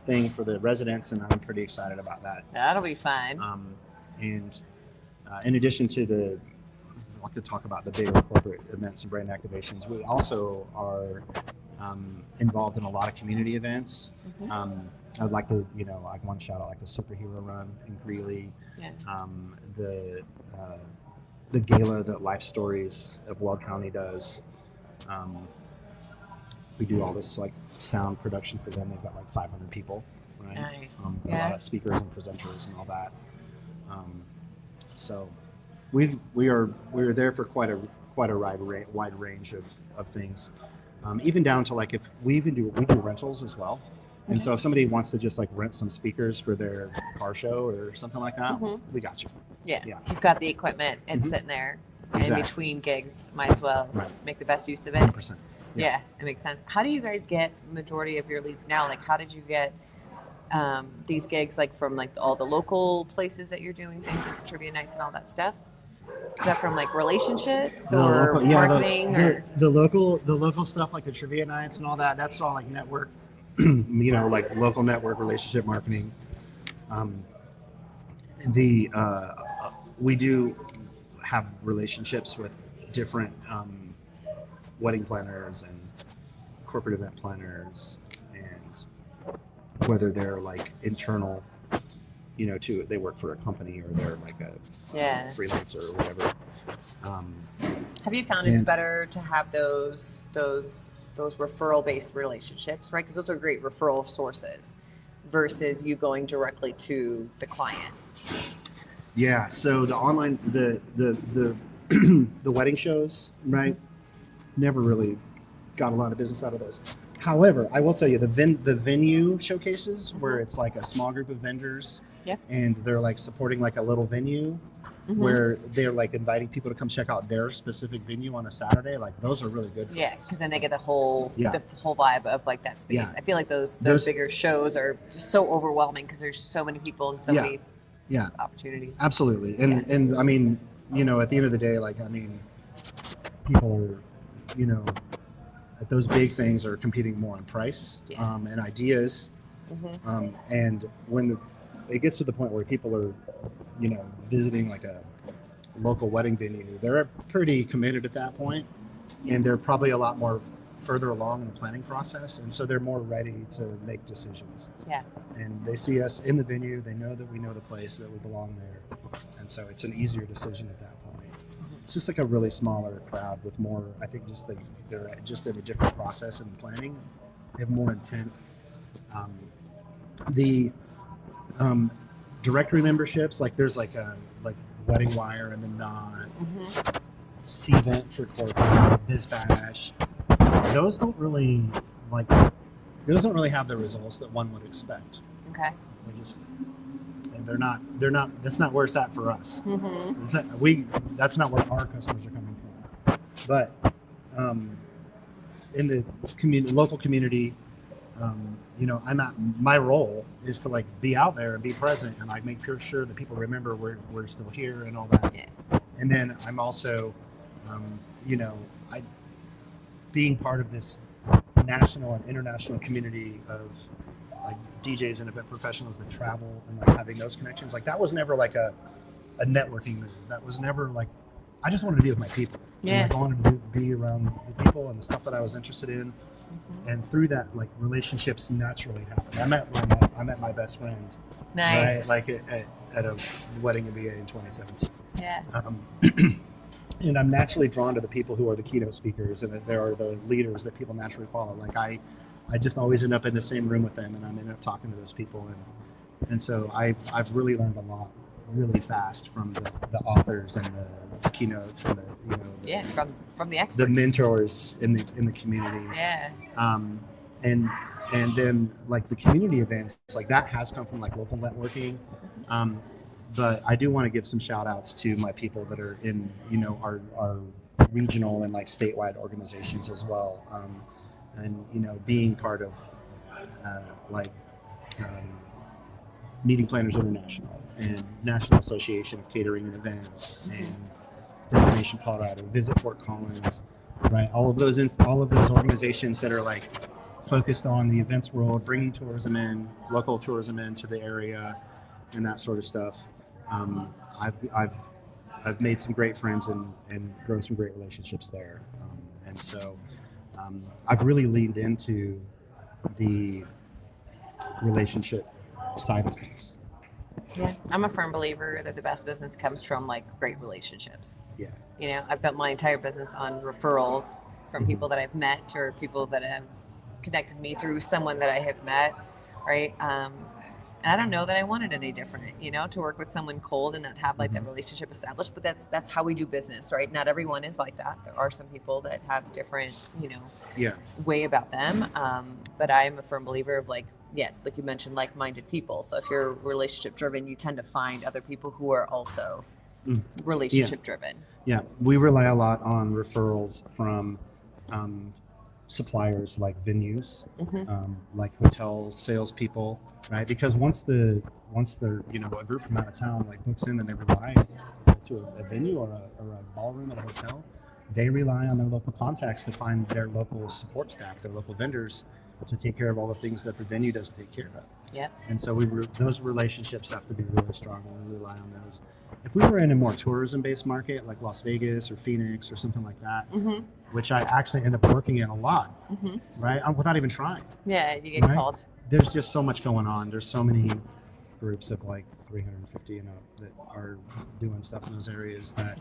thing for the residents, and I'm pretty excited about that. That'll be fun. And in addition to I like to talk about the bigger corporate events and brand activations, we also are involved in a lot of community events. I'd like to, I want to shout out like the superhero run in Greeley, the gala that Life Stories of Weld County does. We do all this like sound production for them. They've got like 500 people, right? Nice. A lot of speakers and presenters and all that. So we're there for quite a wide range of things. Even down to like if we do rentals as well. And so if somebody wants to just like rent some speakers for their car show or something like that, we got you. Yeah. You've got the equipment. It's sitting there. And in between gigs, might as well make the best use of it. 100%. Yeah, it makes sense. How do you guys get majority of your leads now? Like, how did you get these gigs, like from like all the local places that you're doing things like the trivia nights and all that stuff? Is that from like relationships or marketing? The local stuff like the trivia nights and all that, that's all like network, like local network relationship marketing. We do have relationships with different wedding planners and corporate event planners, and whether they're like internal, they work for a company or they're like a freelancer or whatever. Have you found it's better to have those referral-based relationships, right? Because those are great referral sources versus you going directly to the client. Yeah. So the online, the wedding shows, right? Never really got a lot of business out of those. However, I will tell you the venue showcases where it's like a small group of vendors and they're like supporting like a little venue where they're like inviting people to come check out their specific venue on a Saturday. Like those are really good. Because then they get the whole vibe of like that space. Yeah. I feel like those bigger shows are just so overwhelming because there's so many people and so many opportunities. Absolutely. And I mean, at the end of the day, like, I mean, people are, at those big things are competing more on price and ideas. And when it gets to the point where people are, visiting like a local wedding venue, they're pretty committed at that point, and they're probably a lot more further along in the planning process, and so they're more ready to make decisions. Yeah. And they see us in the venue, they know that we know the place, that we belong there, and so it's an easier decision at that point. It's just like a really smaller crowd with more, I think, just they're just in a different process in planning. They have more intent. The directory memberships, like there's like Wedding Wire and the Knot, C-Vent for corporate, BizBash. Those don't really have the results that one would expect. Okay. And they're not. That's not where it's at for us. That's not where our customers are coming from. But in the local community, my role is to like be out there and be present and like make sure that people remember we're still here and all that. Yeah. And then I'm also, being part of this national and international community of like DJs and event professionals that travel and like having those connections. Like that was never like a networking move. That was never like, I just wanted to be with my people. Yeah. And, like, I wanted to be around the people and the stuff that I was interested in. And through that, like relationships naturally happened. I met my best friend. Nice. Right, like at a wedding in VA in 2017. Yeah. And I'm naturally drawn to the people who are the keynote speakers and that there are the leaders that people naturally follow. Like I just always end up in the same room with them, and I'm end up talking to those people, and so I've really learned a lot really fast from the authors and the keynotes and from the experts, the mentors in the community. Yeah. And then like the community events, like that has come from like local networking. But I do want to give some shout outs to my people that are in, our regional and like statewide organizations as well. And, being part of Meeting Planners International and National Association of Catering and Events and Destination Colorado, Visit Fort Collins, right? All of those organizations that are like focused on the events world, bringing tourism in, local tourism into the area and that sort of stuff. I've made some great friends and grown some great relationships there, and so I've really leaned into the relationship side of things. Yeah, I'm a firm believer that the best business comes from like great relationships. Yeah, I've built my entire business on referrals from people that I've met or people that have connected me through someone that I have met, right? And I don't know that I wanted any different, to work with someone cold and not have like that relationship established, but that's how we do business, right? Not everyone is like that. There are some people that have different, way about them. But I'm a firm believer of like you mentioned, like-minded people. So if you're relationship driven, you tend to find other people who are also relationship driven. Yeah. We rely a lot on referrals from, suppliers like venues, like hotel salespeople, right? Because once they're a group from out of town like books in and they rely to a venue or a ballroom at a hotel, they rely on their local contacts to find their local support staff, their local vendors to take care of all the things that the venue doesn't take care of. Yeah. And so those relationships have to be really strong, and we rely on those. If we were in a more tourism-based market like Las Vegas or Phoenix or something like that, which I actually end up working in a lot, right? Without even trying. Yeah, you get called. There's just so much going on. There's so many groups of like 350 and up that are doing stuff in those areas that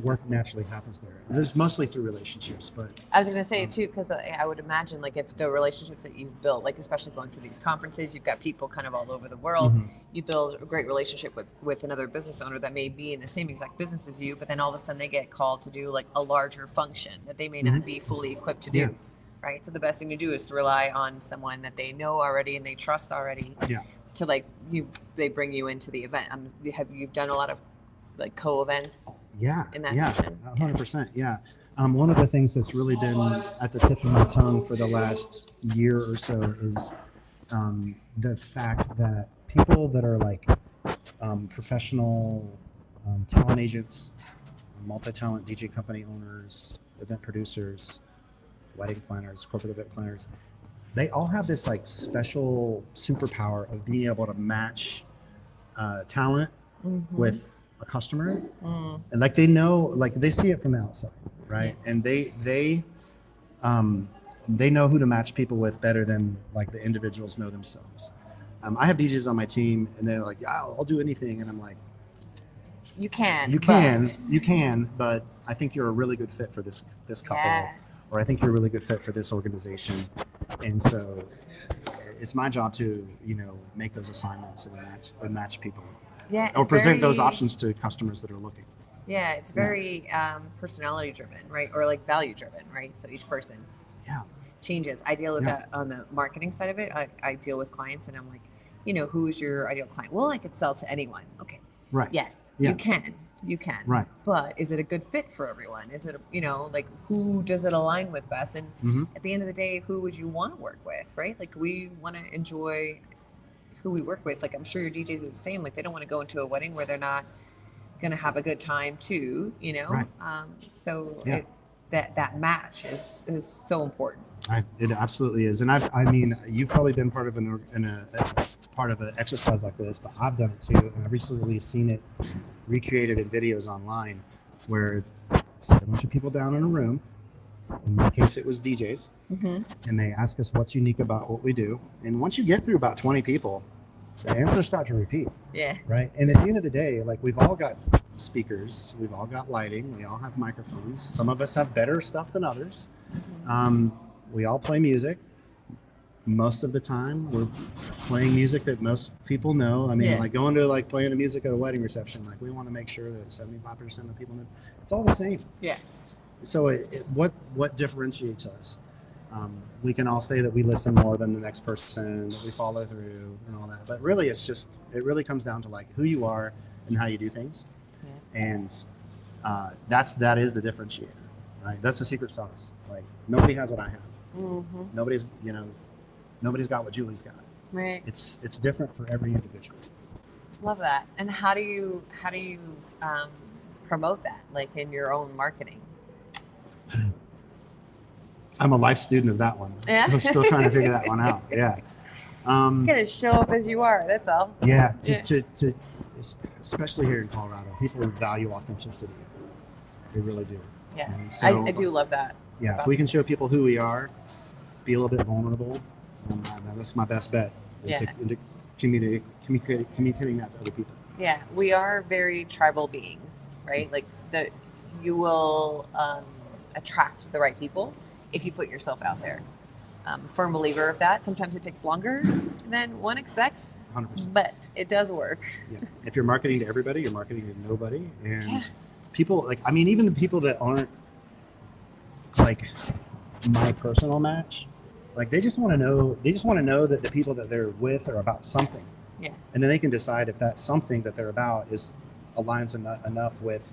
work naturally happens there. It's mostly through relationships, but I was going to say too, because I would imagine like if the relationships that you've built, like especially going through these conferences, you've got people kind of all over the world. You build a great relationship with another business owner that may be in the same exact business as you, but then all of a sudden they get called to do like a larger function that they may not be fully equipped to do. Right. So the best thing to do is to rely on someone that they know already and they trust already. To like they bring you into the event. You've done a lot of like co-events in that fashion? 100%. Yeah. One of the things that's really been at the tip of my tongue for the last year or so is the fact that people that are like professional talent agents, multi-talent DJ company owners, event producers, wedding planners, corporate event planners, they all have this like special superpower of being able to match talent with a customer, and like they know, like they see it from the outside, right? And they know who to match people with better than like the individuals know themselves. I have DJs on my team, and they're like, "Yeah, I'll do anything," and I'm like, you can, but I think you're a really good fit for this couple, or I think you're a really good fit for this organization, and so it's my job to make those assignments and match people, or present those options to customers that are looking. Yeah, it's very personality driven, right, or like value driven, right? So each person changes. I deal with that on the marketing side of it. I deal with clients, and I'm like, who's your ideal client? Well, I could sell to anyone. Okay. Right. Yes, you can. Right. But is it a good fit for everyone? Is it, like who does it align with best? And at the end of the day, who would you want to work with, right? Like we want to enjoy who we work with. Like I'm sure your DJs are the same. Like they don't want to go into a wedding where they're not going to have a good time too, Right. So that match is so important. It absolutely is. And I mean, you've probably been part of part of an exercise like this, but I've done it too. And I've recently seen it recreated in videos online where set a bunch of people down in a room. In my case, it was DJs. And they ask us what's unique about what we do. And once you get through about 20 people, the answers start to repeat. Yeah. Right. And at the end of the day, like we've all got speakers, we've all got lighting, we all have microphones. Some of us have better stuff than others. We all play music. Most of the time, we're playing music that most people know. I mean, like going to like playing the music at a wedding reception, like we want to make sure that 75% of the people know. It's all the same. Yeah. So what differentiates us? We can all say that we listen more than the next person, that we follow through and all that. But really, it really comes down to like who you are and how you do things. Yeah. And that is the differentiator, right? That's the secret sauce. Like nobody has what I have. Nobody's got what Julie's got. Right. It's different for every individual. Love that. And how do you promote that, like in your own marketing? I'm a life student of that one. Yeah. I'm still trying to figure that one out. Yeah. Just gotta show up as you are. That's all. Yeah. To especially here in Colorado, people value authenticity. They really do. Yeah. So, I do love that. Yeah. If we can show people who we are, be a little bit vulnerable, that's my best bet. Into communicating that to other people. Yeah, we are very tribal beings, right? Like you will attract the right people if you put yourself out there. I'm a firm believer of that. Sometimes it takes longer than one expects. 100%. But it does work. Yeah. If you're marketing to everybody, you're marketing to nobody. And people even the people that aren't like my personal match, like they just want to know that the people that they're with are about something. Yeah. And then they can decide if that something that they're about aligns enough with,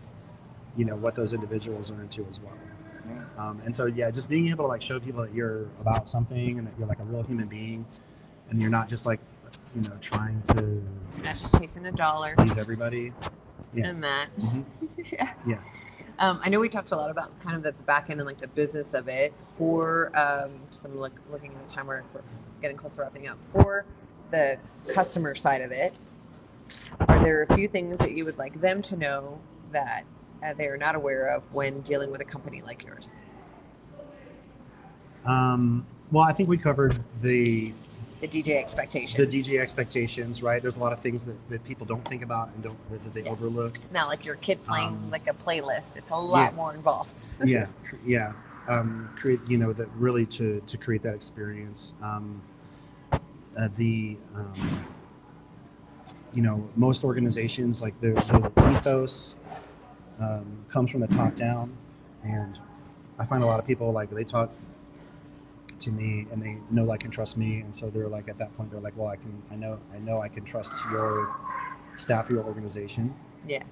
what those individuals are into as well. Yeah. And so, just being able to like show people that you're about something and that you're like a real human being and you're not just like, trying to not just chasing a dollar, please everybody. Yeah. And that. Yeah. Yeah. I know we talked a lot about kind of the back end and like the business of it for, just I'm looking at the time where we're getting close to wrapping up. For the customer side of it, are there a few things that you would like them to know that they are not aware of when dealing with a company like yours? Well, I think we covered the DJ expectations. The DJ expectations, right? There's a lot of things that people don't think about and that they overlook. It's not like your kid playing like a playlist. It's a lot more involved. Yeah. Create, that really to create that experience. Most organizations, like the ethos comes from the top down, and I find a lot of people like they talk to me and they know, like, and trust me, and so they're like at that point they're like, well, I know I can trust your staff, your organization. Yeah.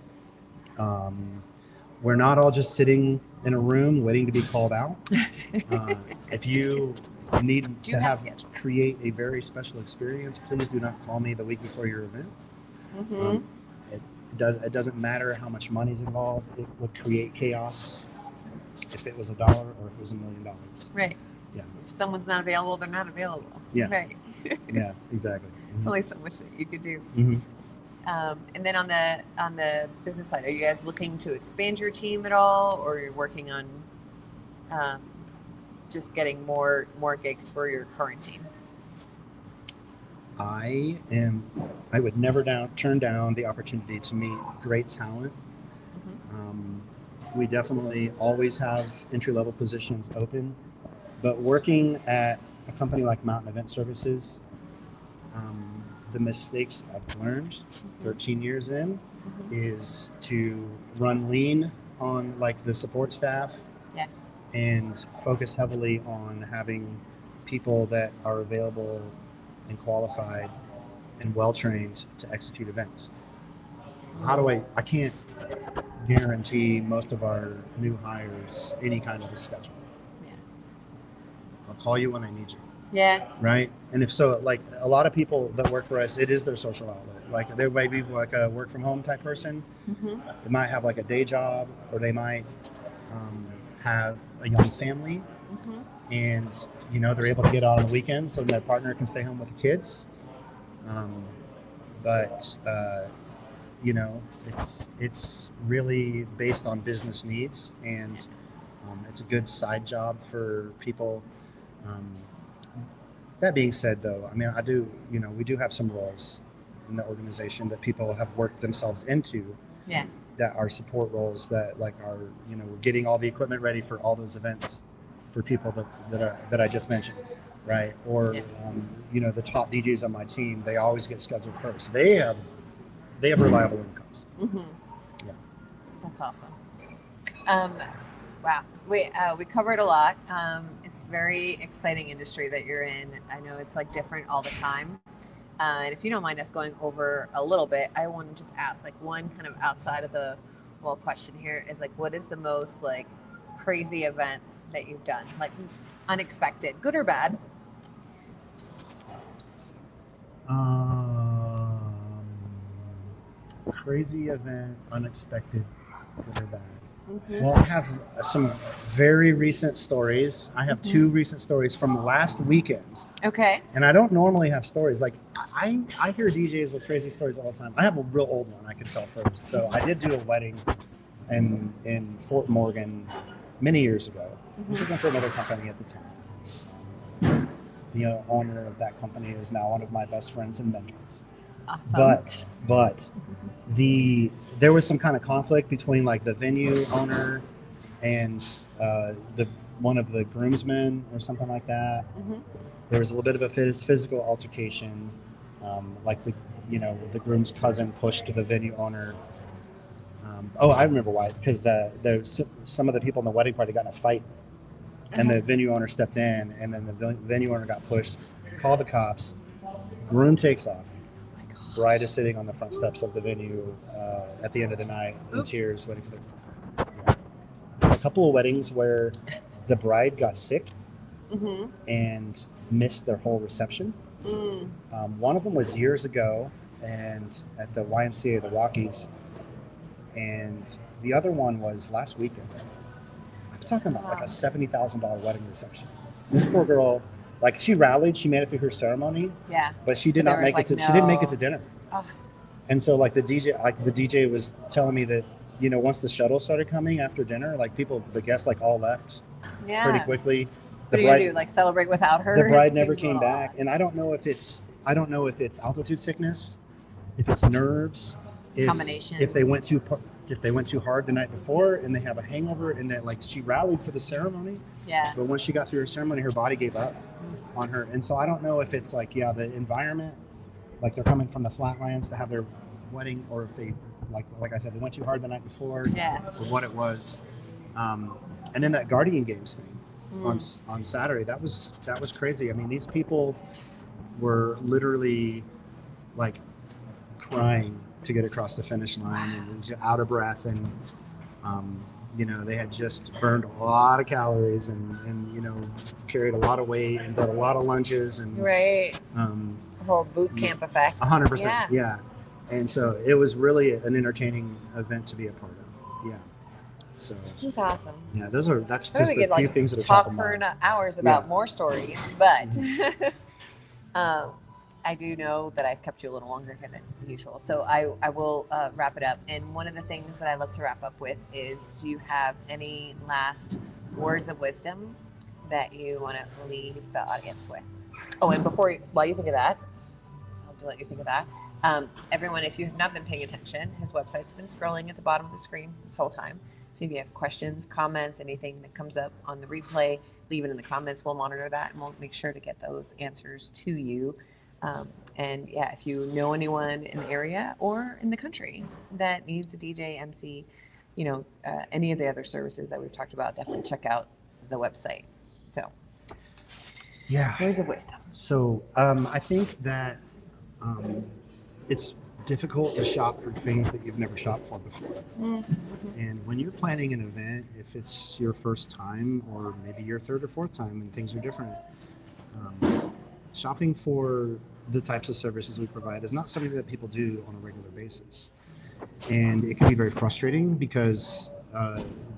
We're not all just sitting in a room waiting to be called out. If you need create a very special experience, please do not call me the week before your event. Mm-hmm. It doesn't matter how much money is involved. It would create chaos if it was $1 or if it was $1 million. Right. Yeah. If someone's not available, they're not available. Yeah. Right. Yeah, exactly. There's only so much that you could do. Mm-hmm. And then on the business side, are you guys looking to expand your team at all, or you're working on just getting more gigs for your current team? I would never turn down the opportunity to meet great talent. We definitely always have entry-level positions open, but working at a company like Mountain Event Services, the mistakes I've learned 13 years in is to run lean on like the support staff and focus heavily on having people that are available and qualified and well-trained to execute events. I can't guarantee most of our new hires any kind of a schedule. I'll call you when I need you. Yeah. Right. And if so, like a lot of people that work for us, it is their social outlet. Like there might be like a work from home type person. They might have like a day job, or they might have a young family, and they're able to get out on the weekends so their partner can stay home with the kids. But it's really based on business needs, and it's a good side job for people. That being said, though, I mean, we do have some roles in the organization that people have worked themselves into. Yeah. That are support roles that are we're getting all the equipment ready for all those events for people that I just mentioned, right? Or the top DJs on my team, they always get scheduled first. They have reliable incomes. Yeah. That's awesome. Wow, we covered a lot. It's a very exciting industry that you're in. I know it's like different all the time. And if you don't mind us going over a little bit, I want to just ask like one kind of outside of the wall question here is like, what is the most like crazy event that you've done? Like unexpected, good or bad? Crazy event, unexpected, good or bad. Well, I have some very recent stories. I have two recent stories from last weekend. Okay. And I don't normally have stories. Like I hear DJs with crazy stories all the time. I have a real old one I can tell first. So I did do a wedding in Fort Morgan many years ago. I was working for another company at the time. The owner of that company is now one of my best friends and mentors. Awesome. But there was some kind of conflict between like the venue owner and one of the groomsmen or something like that. There was a little bit of a physical altercation. Like the groom's cousin pushed the venue owner. I remember why. Because some of the people in the wedding party got in a fight, and the venue owner stepped in, and then the venue owner got pushed. Called the cops. Groom takes off. Bride is sitting on the front steps of the venue at the end of the night in tears, waiting for a couple of weddings where the bride got sick and missed their whole reception. One of them was years ago and at the YMCA, the Rockies, and the other one was last weekend. I'm talking about like a $70,000 wedding reception. This poor girl, like she rallied, she made it through her ceremony. Yeah. But she did not make it to. She didn't make it to dinner. Oh. And so, like the DJ was telling me that once the shuttle started coming after dinner, like the guests like all left. Yeah. Pretty quickly. What are you gonna do? Like celebrate without her? The bride never came back, and I don't know if it's altitude sickness, if it's nerves, combination. If they went too hard the night before and they have a hangover, and that like she rallied for the ceremony. Yeah. But once she got through her ceremony, her body gave up on her, and so I don't know if it's like the environment, like they're coming from the flatlands to have their wedding, or if they like I said, they went too hard the night before. Yeah. Or what it was, and then that Guardian Games thing on Saturday, that was crazy. I mean, these people were literally like crying to get across the finish line, and was out of breath, and they had just burned a lot of calories and carried a lot of weight and did a lot of lunges and right. Whole boot camp effect. 100%. Yeah. And so it was really an entertaining event to be a part of. Yeah. So that's awesome. Yeah, that's just a few things that are talk for hours about more stories, but I do know that I've kept you a little longer than usual. So I will wrap it up. And one of the things that I love to wrap up with is, do you have any last words of wisdom that you want to leave the audience with? Oh, and while you think of that, I'll let you think of that. Everyone, if you have not been paying attention, his website's been scrolling at the bottom of the screen this whole time. So if you have questions, comments, anything that comes up on the replay, leave it in the comments. We'll monitor that and we'll make sure to get those answers to you. And yeah, if you know anyone in the area or in the country that needs a DJ, MC, any of the other services that we've talked about, definitely check out the website. So, yeah, words of wisdom. So I think that it's difficult to shop for things that you've never shopped for before. Mm-hmm. And when you're planning an event, if it's your first time or maybe your third or fourth time and things are different, shopping for the types of services we provide is not something that people do on a regular basis. And it can be very frustrating because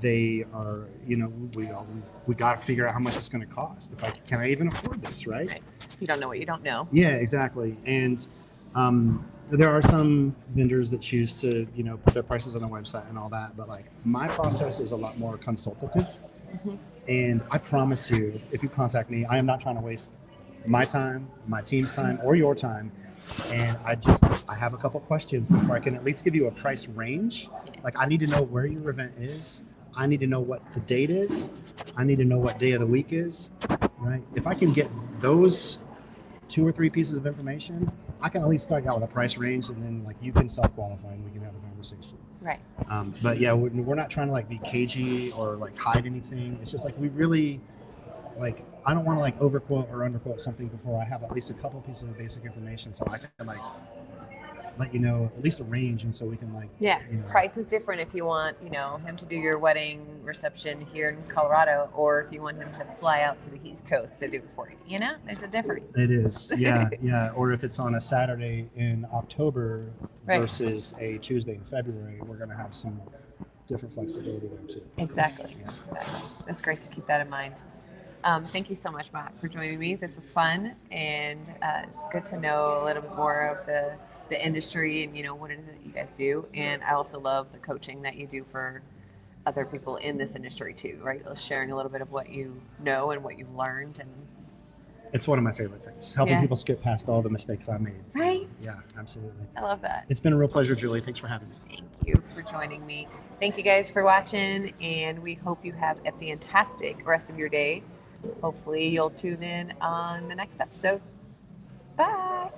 they are, we got to figure out how much it's going to cost. Can I even afford this, right? If you don't know what you don't know. Yeah, exactly. And there are some vendors that choose to, put their prices on the website and all that. But like my process is a lot more consultative. Mm-hmm. And I promise you, if you contact me, I am not trying to waste my time, my team's time, or your time. And I have a couple questions before I can at least give you a price range. Like I need to know where your event is. I need to know what the date is. I need to know what day of the week is, right? If I can get those 2 or 3 pieces of information, I can at least start out with a price range, and then like you can self-qualify and we can have a conversation. Right. But yeah, we're not trying to like be cagey or like hide anything. It's just like we really like, I don't want to like overquote or underquote something before I have at least a couple pieces of basic information, so I can like let you know at least a range, and so we can like price is different if you want him to do your wedding reception here in Colorado, or if you want him to fly out to the East Coast to do it for you. There's a difference. It is, yeah. Or if it's on a Saturday in October versus a Tuesday in February, we're going to have some different flexibility there too. Exactly. That's great to keep that in mind. Thank you so much, Matt, for joining me. This was fun, and it's good to know a little bit more of the industry and what it is that you guys do. And I also love the coaching that you do for other people in this industry too, right? Sharing a little bit of what you know and what you've learned. And it's one of my favorite things, helping people skip past all the mistakes I made. Right? Yeah, absolutely. I love that. It's been a real pleasure, Julie. Thanks for having me. Thank you for joining me. Thank you guys for watching, and we hope you have a fantastic rest of your day. Hopefully you'll tune in on the next episode. Bye.